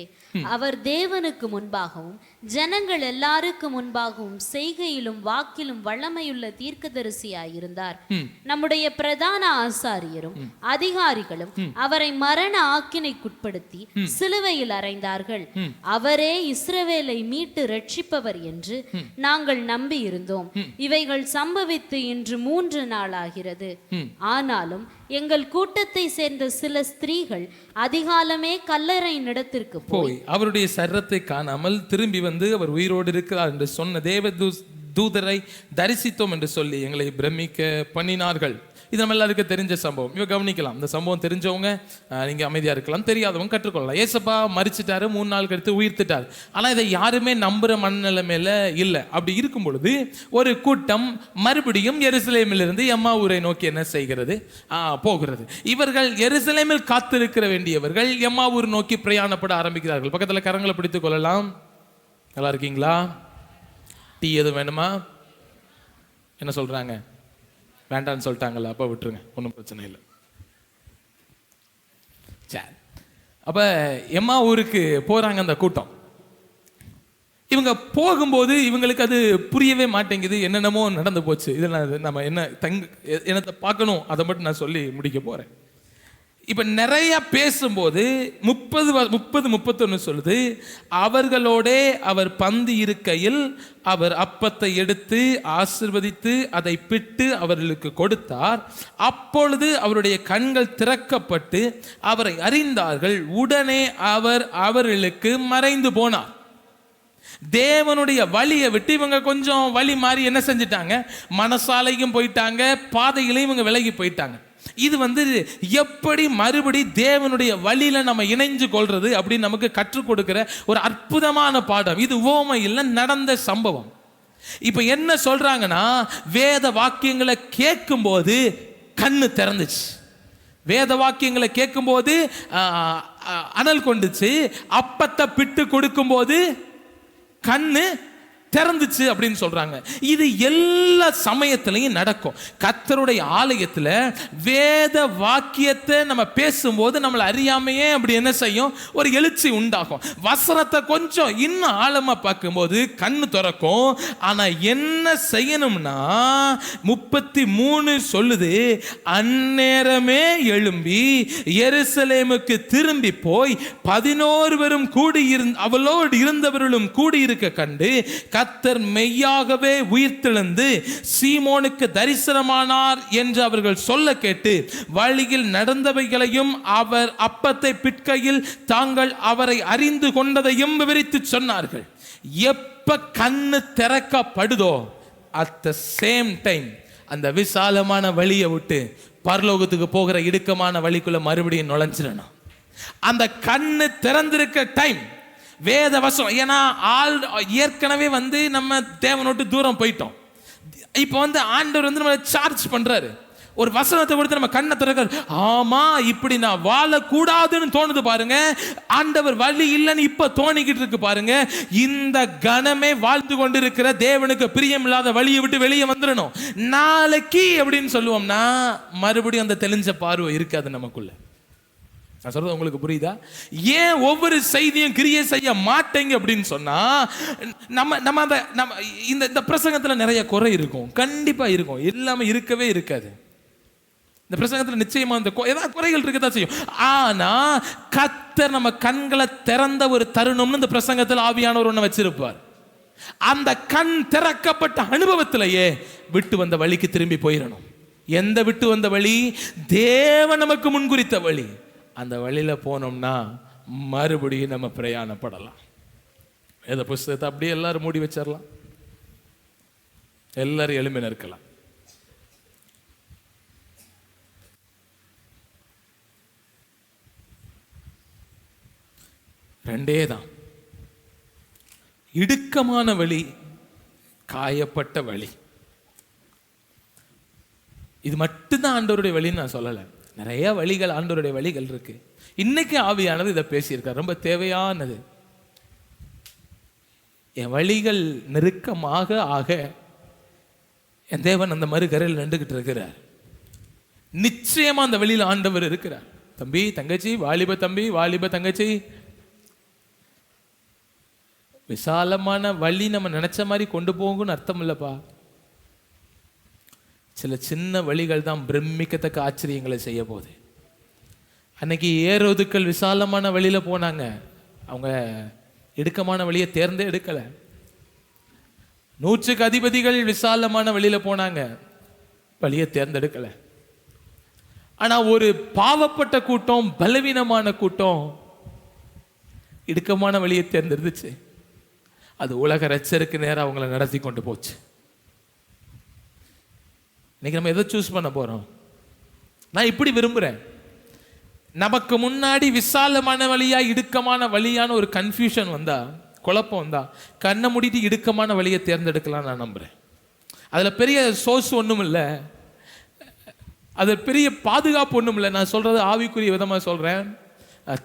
அவர் தேவனுக்கு முன்பாகவும் ஜனங்கள் எல்லாருக்கு முன்பாகவும் செய்கையிலும் வாக்கிலும் வல்லமையுள்ள தீர்க்கதரிசியாயிருந்தார். நம்முடைய பிரதான ஆசாரியரும் அதிகாரிகளும் அவரை மரண ஆக்கினைக்குட்படுத்தி சிலுவையில் அறைந்தார்கள். அவரே இஸ்ரவேலை மீட்டு ரட்சிப்பவர் என்று நாங்கள் நம்பி இருந்தோம். இவைகள் சம்பவித்து இன்று 3 நாள் ஆகிறது. ஆனாலும் எங்கள் கூட்டத்தை சேர்ந்த சில ஸ்திரீகள் அதிகாலமே கல்லறையின் இடத்திற்கு போய் அவருடைய சரீரத்தை காணாமல் திரும்பி வந்து அவர் உயிரோடு இருக்கிறார் என்று சொன்ன தேவ தூதரை தரிசித்தோம் என்று சொல்லி எங்களை பிரமிக்க பண்ணினார்கள். இது நம்ம எல்லாருக்கும் தெரிஞ்ச சம்பவம். இவ கவனிக்கலாம். இந்த சம்பவம் தெரிஞ்சவங்க நீங்க அமைதியா இருக்கலாம், தெரியாதவங்க கற்றுக்கொள்ளலாம். ஏசப்பா மரிச்சிட்டாரு, 3 நாள் கழித்து உயிர்த்துட்டார். ஆனா இதை யாருமே நம்புற மனநிலைமையில இல்லை. அப்படி இருக்கும் பொழுது ஒரு கூட்டம் மறுபடியும் எருசலேமிலிருந்து எம்மாவூரை நோக்கி என்ன செய்கிறது? போகிறது. இவர்கள் எருசலேமில் காத்திருக்கிற வேண்டியவர்கள் எம்மாவூர் நோக்கி பிரயாணப்பட ஆரம்பிக்கிறார்கள். பக்கத்துல கரங்களை பிடித்துக் கொள்ளலாம். நல்லா இருக்கீங்களா? டீ எதுவும் வேணுமா? என்ன சொல்றாங்க? வேண்டான்னு சொல்லிட்டாங்கல்ல, அப்போ விட்டுருங்க, ஒன்றும் பிரச்சனை இல்லை. சரி, அப்போ எம்மாவூருக்கு போகிறாங்க அந்த கூட்டம். இவங்க போகும்போது இவங்களுக்கு அது புரியவே மாட்டேங்குது. என்னென்னமோ நடந்து போச்சு. இதில் நம்ம என்னத்தை பார்க்கணும், அதை மட்டும் நான் சொல்லி முடிக்க போகிறேன். இப்போ நிறைய பேசும்போது 30-31 சொல்லுது, அவர்களோட அவர் பந்தி இருக்கையில் அவர் அப்பத்தை எடுத்து ஆசீர்வதித்து அதை பிட்டு அவர்களுக்கு கொடுத்தார். அப்பொழுது அவருடைய கண்கள் திறக்கப்பட்டு அவரை அறிந்தார்கள். உடனே அவர் அவர்களுக்கு மறைந்து போனார். தேவனுடைய வழியை விட்டு இவங்க கொஞ்சம் வழி மாறி என்ன செஞ்சிட்டாங்க? மனசாலையும் போயிட்டாங்க, பாதையிலையும் இவங்க விலகி போயிட்டாங்க. இது எப்படி மறுபடி தேவனுடைய வழியில நம்ம இணைஞ்சு கொள்றது அப்படின்னு நமக்கு கற்றுக் கொடுக்கிற ஒரு அற்புதமான பாடம். இது உவமையில் நடந்த சம்பவம். இப்ப என்ன சொல்றாங்கன்னா, வேத வாக்கியங்களை கேட்கும் போது கண்ணு திறந்துச்சு. வேத வாக்கியங்களை கேட்கும் போது அனல் கொண்டுச்சு. அப்பத்தை பிட்டு கொடுக்கும் போது கண்ணு திறந்துச்சு அப்படின்னு சொல்றாங்க. இது எல்லா சமயத்திலையும் நடக்கும். கர்த்தருடைய ஆலயத்தில் வேத வாக்கியத்தை நம்ம பேசும்போது நம்மளை அறியாமையே அப்படி என்ன செய்யும்? ஒரு எழுச்சி உண்டாகும். வசனத்தை கொஞ்சம் இன்னும் ஆழமா பார்க்கும்போது கண்ணு திறக்கும். ஆனா என்ன செய்யணும்னா 33 சொல்லுது, அந்நேரமே எழும்பி எருசலேமுக்கு திரும்பி போய் 11 பேரும் அவளோடு இருந்தவர்களும் கூடியிருக்க கண்டு கர்த்தர் மெய்யாகவே உயிர்த்தெழுந்து சீமோனுக்கு தரிசனமானார் என்று அவர்கள் சொல்ல கேட்டு வழியில் நடந்தவைகளையும் அவர் அப்பத்தை பிட்கையில் தாங்கள் அவரை அறிந்து கொண்டதையும் விவரித்து சொன்னார்கள். எப்ப கண்ணு திறக்கப்படுதோ அட் த சேம் டைம் அந்த விசாலமான வழியை விட்டு பரலோகத்துக்கு போகிற இடுக்கமான வழிக்குள்ள மறுபடியும் நுழைஞ்சிடணும். அந்த கண்ணு திறந்திருக்க டைம் வேத வசனம். ஏன்னா ஏற்கனவே நம்ம தேவனோட்டு தூரம் போயிட்டோம். இப்போ ஆண்டவர் நம்ம சார்ஜ் பண்றாரு. ஒரு வசனத்தை கொடுத்து நம்ம கண்ணை திறக்க, ஆமா இப்படி நான் வாழக்கூடாதுன்னு தோணுது பாருங்க. ஆண்டவர் வழி இல்லைன்னு இப்ப தோணிக்கிட்டு இருக்கு பாருங்க. இந்த கணமே வாழ்ந்து கொண்டு இருக்கிற தேவனுக்கு பிரியமில்லாத வழியை விட்டு வெளியே வந்துடணும். நாளைக்கு அப்படின்னு சொல்லுவோம்னா மறுபடியும் அந்த தெளிஞ்ச பார்வை இருக்காது நமக்குள்ள. நான் சொல்றது உங்களுக்கு புரியுதா? ஏன் ஒவ்வொரு செய்தியும் கிரியை செய்ய மாட்டேங்க அப்படின்னு சொன்னா, இந்த பிரசங்கத்துல நிறைய குறை இருக்கும், கண்டிப்பா இருக்கும், எல்லாமே இருக்கவே இருக்காது. இந்த பிரசங்கத்தில் நிச்சயமா இந்த ஏதாவது குறைகள் இருக்கதான் செய்யும். ஆனா கர்த்தர் நம்ம கண்களை திறந்த ஒரு தருணம்னு இந்த பிரசங்கத்தில் ஆவியானவர் ஒண்ணு வச்சிருப்பார். அந்த கண் திறக்கப்பட்ட அனுபவத்திலேயே விட்டு வந்த வழிக்கு திரும்பி போயிடணும். எந்த விட்டு வந்த வழி? தேவன் நமக்கு முன்குறித்த வழி. அந்த வழியில போனோம்னா மறுபடியும் நம்ம பிரயாணப்படலாம். வேத புஸ்தகத்தை அப்படியே எல்லாரும் மூடி வச்சிடலாம், எல்லாரும் எழும்பி நிற்கலாம். ரெண்டே தான், இடுக்கமான வழி, காயப்பட்ட வழி. இது மட்டும்தான் ஆண்டவருடைய வழின்னு நான் சொல்லலை. நிறைய வழிகள், ஆண்டவருடைய வழிகள் இருக்கு. இன்னைக்கு ஆவியானது இதை பேசியிருக்கார், ரொம்ப தேவையானது. என் வழிகள் நெருக்கமாக ஆக என் தேவன் அந்த மறுகரையில் நின்றுகிட்டு இருக்கிறார். நிச்சயமா அந்த வழியில் ஆண்டவர் இருக்கிறார். தம்பி தங்கச்சி, வாலிப தம்பி வாலிப தங்கச்சி, விசாலமான வழி நம்ம நினைச்ச மாதிரி கொண்டு போகும்னு அர்த்தம் இல்லப்பா. சில சின்ன வழிகள் தான் பிரமிக்கத்தக்க ஆச்சரியங்களை செய்ய போகுது. அன்னைக்கு ஏரோதுக்கள் விசாலமான வழியில போனாங்க, அவங்க இடுக்கமான வழியை தேர்ந்தே எடுக்கல. 100 அதிபதிகள் விசாலமான வழியில போனாங்க, வழியை தேர்ந்தெடுக்கல. ஆனா ஒரு பாவப்பட்ட கூட்டம், பலவீனமான கூட்டம் இடுக்கமான வழியை தேர்ந்தெடுத்துச்சு. அது உலக ரட்சருக்கு நேரம் அவங்களை நடத்தி கொண்டு போச்சு. இன்னைக்கு நம்ம எதை சூஸ் பண்ண போறோம்? நான் இப்படி விரும்புறேன், நமக்கு முன்னாடி விசாலமான வழியா இடுக்கமான வழியான ஒரு கன்ஃபியூஷன் வந்தா, குழப்பம் வந்தா, கண்ணை மூடிட்டு இடுக்கமான வழியை தேர்ந்தெடுக்கலாம் நான் நம்புறேன். அதுல பெரிய சோர்ஸ் ஒன்றும் இல்லை, அது பெரிய பாதுகாப்பு ஒன்றும் இல்லை. நான் சொல்றது ஆவிக்குரிய விதமா சொல்றேன்,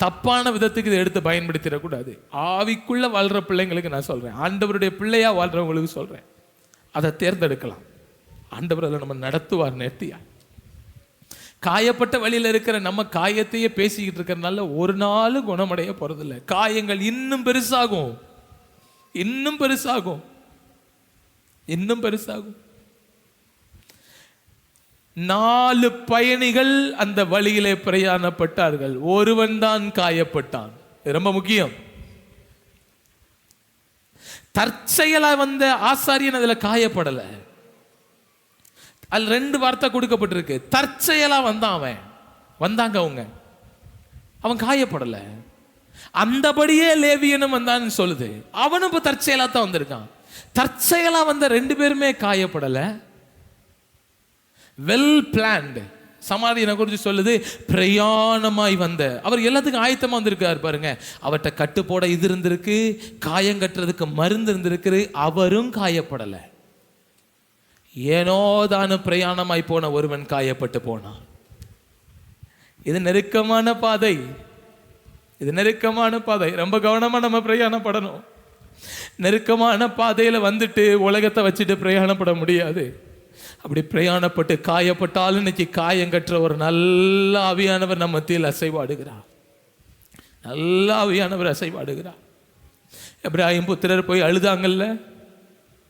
தப்பான விதத்துக்கு இதை எடுத்து பயன்படுத்திடக்கூடாது. ஆவிக்குள்ள வாழ்ற பிள்ளைங்களுக்கு நான் சொல்றேன், ஆண்டவருடைய பிள்ளையா வாழ்றவங்களுக்கு சொல்றேன், அதை தேர்ந்தெடுக்கலாம். ஆண்டவர் அதில் நம்ம நடத்துவார் நேர்த்தியா. காயப்பட்ட வழியில் இருக்கிற நம்ம காயத்தையே பேசிக்கிட்டு இருக்கிறதுனால ஒரு நாள் குணமடைய போறதில்லை. காயங்கள் இன்னும் பெருசாகும், இன்னும் பெருசாகும், இன்னும் பெருசாகும். 4 பயணிகள் அந்த வழியிலே பிரயாணப்பட்டார்கள், ஒருவன் தான் காயப்பட்டான். ரொம்ப முக்கியம். தற்செயலா வந்த ஆசாரியன் அதுல காயப்படல. அதுல 2 வார்த்தை கொடுக்கப்பட்டிருக்கு. தற்செயலா வந்தாங்க அவங்க, அவன் காயப்படல. அந்தபடியே லேவியனும் வந்தான்னு சொல்லுது, அவனும் இப்ப தற்செயலா தான் வந்திருக்கான். தற்செயலா வந்த 2 பேருமே காயப்படல, வெல் பிளான்டு. சமாரியனை குறித்து சொல்லுது, பிரயாணமாய் வந்த அவர் எல்லாத்துக்கும் ஆயத்தமா வந்திருக்காரு பாருங்க. அவர்கிட்ட கட்டு போட இது இருந்திருக்கு, காயம் கட்டுறதுக்கு மருந்து இருந்திருக்கு, அவரும் காயப்படல. ஏனோ தானு பிரயாணமாய் போன ஒருவன் காயப்பட்டு போனான். இது நெருக்கமான பாதை, இது நெருக்கமான பாதை. ரொம்ப கவனமா நம்ம பிரயாணப்படணும். நெருக்கமான பாதையில வந்துட்டு உலகத்தை வச்சுட்டு பிரயாணப்பட முடியாது. அப்படி பிரயாணப்பட்டு காயப்பட்டாலும் இன்னைக்கு காயம் கற்ற ஒரு நல்ல ஆவியானவர் நம்ம மத்தியில் அசைவாடுகிறார், நல்ல ஆவியானவர் அசைவாடுகிறார். எப்ராஹிம் புத்திரர் போய் அழுதாங்கல்ல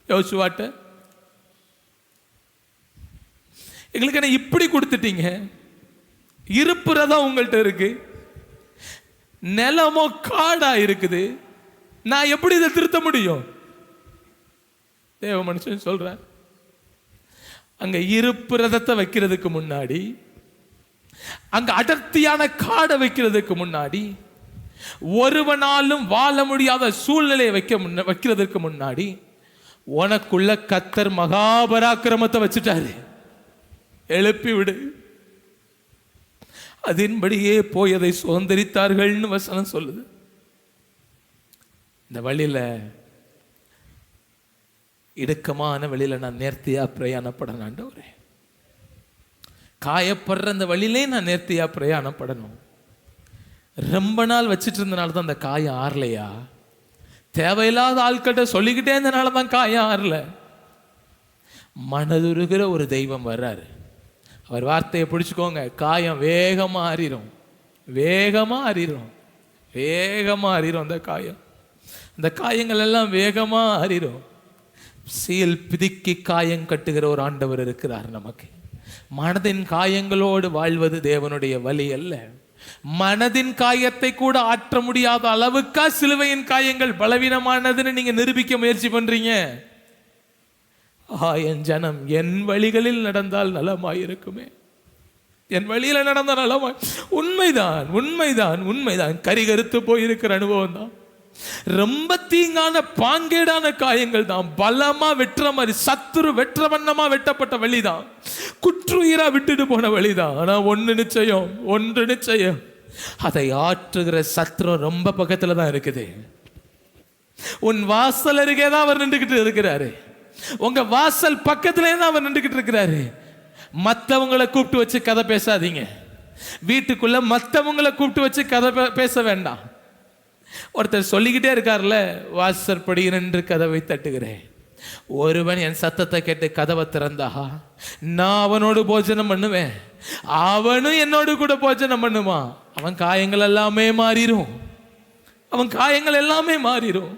யோசுவாட்ட, எங்களுக்கு என்ன இப்படி கொடுத்துட்டீங்க, இருப்புறதான் உங்கள்கிட்ட இருக்கு, நிலமோ காடா இருக்குது, நான் எப்படி இதை திருத்த முடியும்? தேவ மனுஷன் சொல்ற, அங்க இருப்பு ரதத்தை வைக்கிறதுக்கு முன்னாடி, அங்க அடர்த்தியான காடை வைக்கிறதுக்கு முன்னாடி, ஒருவனாலும் வாழ முடியாத சூழ்நிலையை வைக்கிறதுக்கு முன்னாடி உனக்குள்ள கர்த்தர் மகாபராக்கிரமத்தை வச்சுட்டாரு. எழுப்பி விடு. அதன்படியே போய் அதை சுதந்திரித்தார்கள்னு வசனம் சொல்லுது. இந்த வழியில, இடுக்கமான வழியில நான் நேர்த்தியா பிரயாணப்படணும் ஆண்டவரே. காயப்படுற அந்த வழியிலே நான் நேர்த்தியா பிரயாணப்படணும். ரொம்ப நாள் வச்சுட்டு இருந்தனால தான் அந்த காயம் ஆறலையா? தேவையில்லாத ஆட்கிட்ட சொல்லிக்கிட்டே இருந்தனால தான் காயம் ஆறல. மனதுருகிற ஒரு தெய்வம் வர்றாரு, அவர் வார்த்தையை பிடிச்சுக்கோங்க, காயம் வேகமா ஆறிடும், வேகமா ஆறிடும், வேகமா ஆறிடும். அந்த காயம், அந்த காயங்கள் எல்லாம் வேகமா ஆறிடும். சீல் பிதுக்கி காயம் கட்டுகிற ஒரு ஆண்டவர் இருக்கிறார் நமக்கு. மனதின் காயங்களோடு வாழ்வது தேவனுடைய வழி அல்ல. மனதின் காயத்தை கூட ஆற்ற முடியாத அளவுக்கா சிலுவையின் காயங்கள் பலவீனமானதுன்னு நீங்க நிரூபிக்க முயற்சி பண்றீங்க? என் ஜனம் என் வழிகளில் நடந்தால் நலமாயிருக்குமே, என் வழியில நடந்தால் நலமாய். உண்மைதான் உண்மைதான் உண்மைதான். கரிகருத்து போயிருக்கிற அனுபவம் தான். ரொம்ப தீங்கான பாங்கேடான காயங்கள் தான். பலமா வெட்டுற மாதிரி, சத்துரு வெற்ற வண்ணமா வெட்டப்பட்ட வழிதான். குற்றுயிரா விட்டுட்டு போன வழிதான். ஆனா ஒன்று நிச்சயம், அதை ஆற்றுகிற சத்துரு ரொம்ப பக்கத்துல தான் இருக்குது. உன் வாசல் அருகே தான் அவர் நின்றுகிட்டு இருக்கிறாரு. உங்க வாசல் பக்கத்திலே தான் அவர் நின்றுகிட்டு இருக்கிறாரு. மற்றவங்களை கூப்பிட்டு வச்சு கதை பேசாதீங்க. வீட்டுக்குள்ள மற்றவங்களை கூப்பிட்டு வச்சு கதை பேச வேண்டாம். ஒருத்தர் சொல்லிக்கிட்டே இருக்கார்ல, வாசற்படி நின்று கதவை தட்டுகிறேன், ஒருவன் என் சத்தத்தை கேட்டு கதவை திறந்தா நான் அவனோடு போஜனம் பண்ணுவேன், அவனும் என்னோடு கூட போஜனம் பண்ணுவான். அவன் காயங்கள் எல்லாமே மாறிடும். அவன் காயங்கள் எல்லாமே மாறிடும்.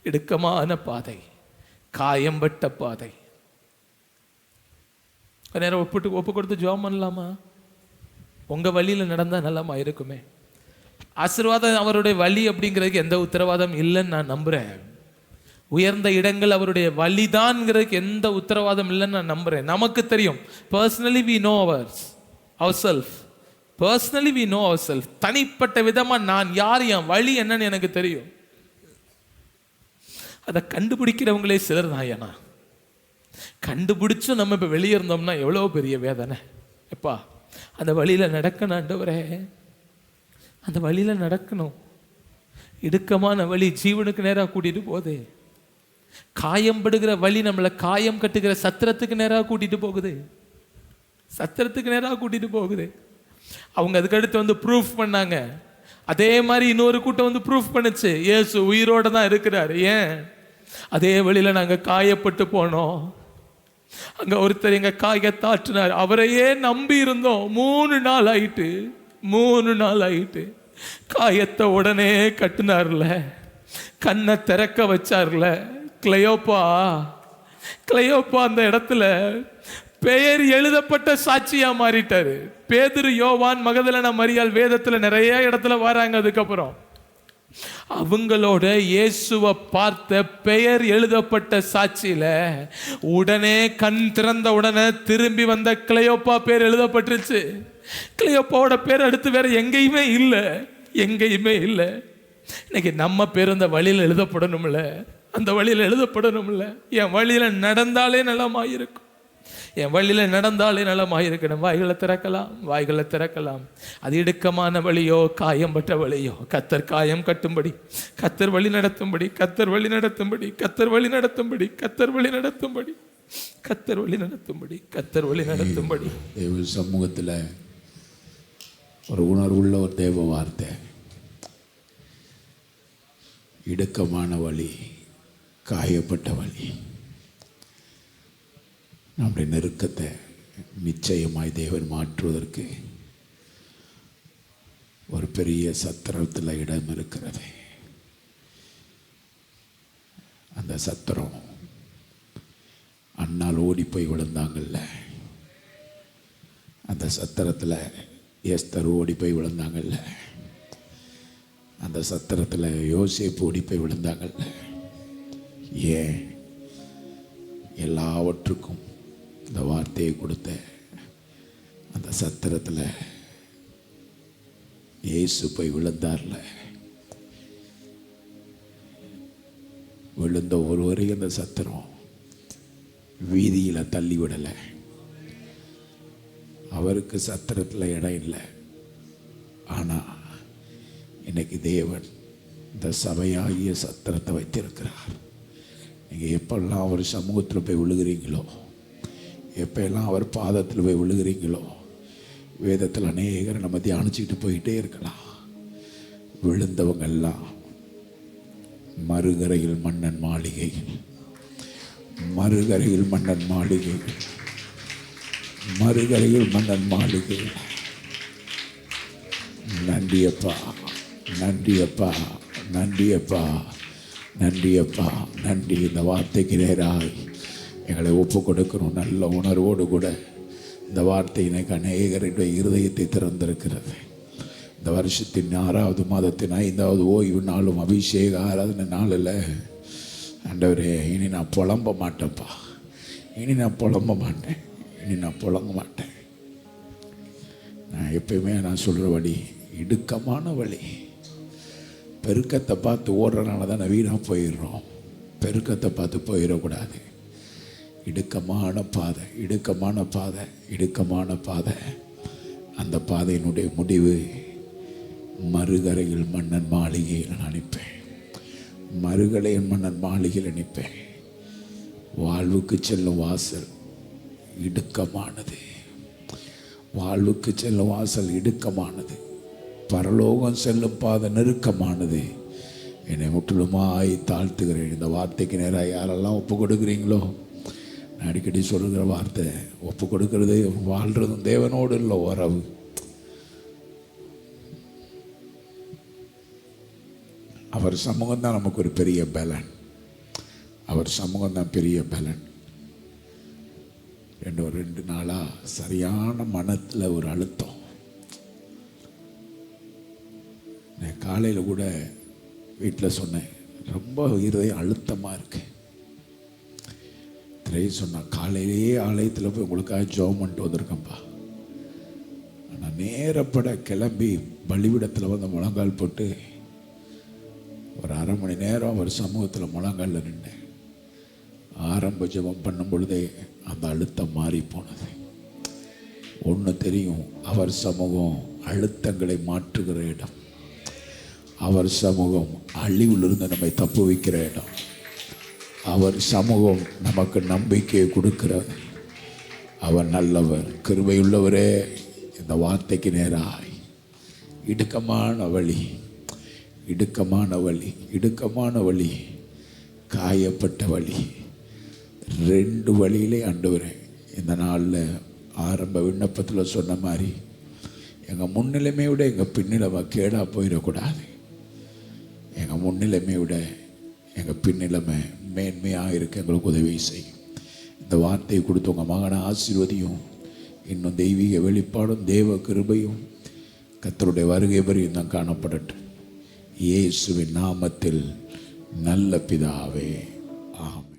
இடுக்கமான பாதை, காயம்பட்ட பாதை. நேரம் ஒப்பு கொடுத்து ஜெபம் பண்ணலாமா? உங்க வழியில நடந்தா நலமா இருக்குமே. ஆசீர்வாதம் அவருடைய வழி அப்படிங்கிறதுக்கு எந்த உத்தரவாதம் இல்லைன்னு நான் நம்புறேன். உயர்ந்த இடங்கள் அவருடைய வழிதான்ங்கிறதுக்கு எந்த உத்தரவாதம் இல்லைன்னு நான் நம்புறேன். நமக்கு தெரியும். Personally we know our self. தனிப்பட்ட விதமா நான் யார், என் வழி என்னன்னு எனக்கு தெரியும். அதை கண்டுபிடிக்கிறவங்களே சிலர் தான். ஏன்னா கண்டுபிடிச்சும் நம்ம இப்போ வெளியே இருந்தோம்னா எவ்வளோ பெரிய வேதனை. எப்பா அந்த வழியில் நடக்கணும் ஆண்டவரே, அந்த வழியில் நடக்கணும். இடுக்கமான வழி ஜீவனுக்கு நேராக கூட்டிட்டு போகுது. காயம்படுகிற வழி நம்மளை காயம் கட்டுகிற சத்திரத்துக்கு நேராக கூட்டிட்டு போகுது. அவங்க அதுக்கடுத்து வந்து ப்ரூஃப் பண்ணாங்க. அதே மாதிரி இன்னொரு கூட்டம் வந்து ப்ரூஃப் பண்ணுச்சு, இயேசு உயிரோட தான் இருக்கிறாரு. ஏன்? அதே வழியில் நாங்கள் காயப்பட்டு போனோம். அங்க ஒருத்தர் எங்க காயத்தாற்றினார். அவரையே நம்பி இருந்தோம். 3 நாள் ஆயிட்டு காயத்தை உடனே கட்டினார்ல, கண்ணை திறக்க வச்சார்ல. கிளையோப்பா அந்த இடத்துல பெயர் எழுதப்பட்ட சாட்சியா மாறிட்டாரு. பேதுரு, யோவான், மகதலேனா மரியாள் வேதத்துல நிறைய இடத்துல வராங்க. அதுக்கப்புறம் அவங்களோட இயேசுவை பார்த்த பெயர் எழுதப்பட்ட சாட்சியில உடனே கண் திறந்த உடனே திரும்பி வந்த கிளையோப்பா பேர் எழுதப்பட்டுருச்சு. கிளையோப்பாவோட பேர் அடுத்து வேற எங்கேயுமே இல்லை. இன்னைக்கு நம்ம பேர் அந்த வழியில் எழுதப்படணும்ல. என் வழியில நடந்தாலே நலமாயிருக்கும். வாய்களை திறக்கலாம். அது இடுக்கமான வழியோ காயம்பட்ட வழியோ, கத்தர் காயம் கட்டும்படி, கத்தர் வழி நடத்தும்படி, தேவ சமூகத்தில் ஒரு உணர்வுள்ள ஒரு தேவ வார்த்தை. இடுக்கமான வழி, காயப்பட்ட வழி. நம்முடைய நெருக்கத்தை நிச்சயமாய் தேவன் மாற்றுவதற்கு ஒரு பெரிய சத்திரத்தில் இடம் இருக்கிறது. அந்த சத்திரம் அண்ணால் ஓடி போய் விழுந்தாங்கல்ல, அந்த சத்திரத்தில் எஸ்தர் ஓடி போய் விழுந்தாங்கல்ல, அந்த சத்திரத்தில் யோசேப்பு ஓடி போய் விழுந்தாங்கல்ல. ஏன்? எல்லாவற்றுக்கும் இந்த வார்த்தையை கொடுத்த அந்த சத்திரத்தில் இயேசு போய் விழுந்தார்ல. விழுந்த ஒருவரையும் அந்த சத்திரம் வீதியில் தள்ளி விடலை. அவருக்கு சத்திரத்தில் இடம் இல்லை. ஆனால் இன்னைக்கு தேவன் இந்த சபையாகிய சத்திரத்தை வைத்திருக்கிறார். நீங்கள் எப்பெல்லாம் அவர் சமூகத்தில் போய் விழுகிறீங்களோ, எப்பெல்லாம் அவர் பாதத்தில் போய் விழுகிறீங்களோ, வேதத்தில் அநேகரை நம்ம தியானிச்சுக்கிட்டு போயிட்டே இருக்கலாம். விழுந்தவங்கெல்லாம் மறுகரையில் மன்னன் மாளிகையில், மறுகரையில் மன்னன் மாளிகையில், மறுகரையில் மன்னன் மாளிகையில். நன்றியப்பா, நன்றியப்பா, நன்றியப்பா, நன்றியப்பா, நன்றி. இந்த வார்த்தைக்கு நேராக எங்களை ஒப்பு கொடுக்கணும். நல்ல உணர்வோடு கூட இந்த வார்த்தை எனக்கு அநேகருடைய இருதயத்தை திறந்திருக்கிறது. இந்த வருஷத்தின் 6வது மாதத்தின் 5வது ஓய்வு நாளும் அபிஷேக ஆராதனை நாளில் ஆண்டவரே, இனி நான் புலம்ப மாட்டேன்ப்பா, இனி நான் புலம்ப மாட்டேன், இனி நான் புலங்க மாட்டேன். நான் எப்பயுமே நான் சொல்கிற வழி இடுக்கமான வழி. பெருக்கத்தை பார்த்து ஓடுறதுனால தான் நான் வீணாக போயிடுறோம். பெருக்கத்தை பார்த்து போயிடக்கூடாது. இடுக்கமான பாதை, இடுக்கமான பாதை, இடுக்கமான பாதை. அந்த பாதையினுடைய முடிவு மறுகரையில் மன்னன் மாளிகையில் நான் அனுப்பேன். மறுகரையில் மன்னன் மாளிகையில் அனுப்பேன். வாழ்வுக்கு செல்லும் வாசல் இடுக்கமானது. வாழ்வுக்கு செல்லும் வாசல் இடுக்கமானது. பரலோகம் செல்லும் பாதை நெருக்கமானது. என்னை முற்றிலுமாய் தாழ்த்துகிறேன். இந்த வார்த்தைக்கு நேராக யாரெல்லாம் ஒப்பு கொடுக்குறீங்களோ, நான் அடிக்கடி சொல்லுகிற வார்த்தை, ஒப்பு கொடுக்கறது வாழ்றதும் தேவனோடு இல்லை உறவு. அவர் சமூகம் தான் நமக்கு ஒரு பெரிய பலன். அவர் சமூகம் தான் பெரிய பலன். 2 நாளாக சரியான மனத்தில் ஒரு அழுத்தம். நான் காலையில் கூட வீட்டில் சொன்னேன், ரொம்ப இருதயம் அழுத்தமாக இருக்கு. திரையை சொன்னான், காலையிலேயே ஆலயத்தில் போய் உங்களுக்காக ஜெபம் பண்ணிட்டு வந்திருக்கேன்ப்பா. நான் நேரப்பட கிளம்பி பலிபீடத்தில் வந்து முழங்கால் போட்டு ஒரு 1/2 மணி நேரம் அவர் சமூகத்தில் முழங்காலில் நின்றேன். ஆரம்ப ஜெபம் பண்ணும் பொழுதே அந்த அழுத்தம் மாறி போனது. ஒன்று தெரியும், அவர் சமூகம் அழுத்தங்களை மாற்றுகிற இடம். அவர் சமூகம் அழிவிலிருந்து நம்மை தப்பு வைக்கிற இடம். அவர் சமூகம் நமக்கு நம்பிக்கையை கொடுக்கிறது. அவர் நல்லவர், கிருபையுள்ளவரே. இந்த வார்த்தைக்கு நேராய் இடுக்கமான வழி, இடுக்கமான வழி, இடுக்கமான வழி, காயப்பட்ட வழி. 2 வழியிலே ஆண்டவரே, இந்த நாளில் ஆரம்ப விண்ணப்பத்தில் சொன்ன மாதிரி எங்கள் முன்னிலைமை விட எங்கள் பின்னிலைமை கேடாக போயிடக்கூடாது. எங்கள் முன்னிலைமை விட எங்கள் பின்னிலைமை மேன்மையாக இருக்க எங்களுக்கு உதவி செய்யும். இந்த வார்த்தையை கொடுத்து உங்கள் மகனை ஆசீர்வதியும். இன்னும் தெய்வீக வெளிப்பாடும் தேவ கிருபையும் கர்த்தருடைய வருகை வரையும் தான் காணப்படட்டும். இயேசுவின் நாமத்தில் நல்ல பிதாவே, ஆமென்.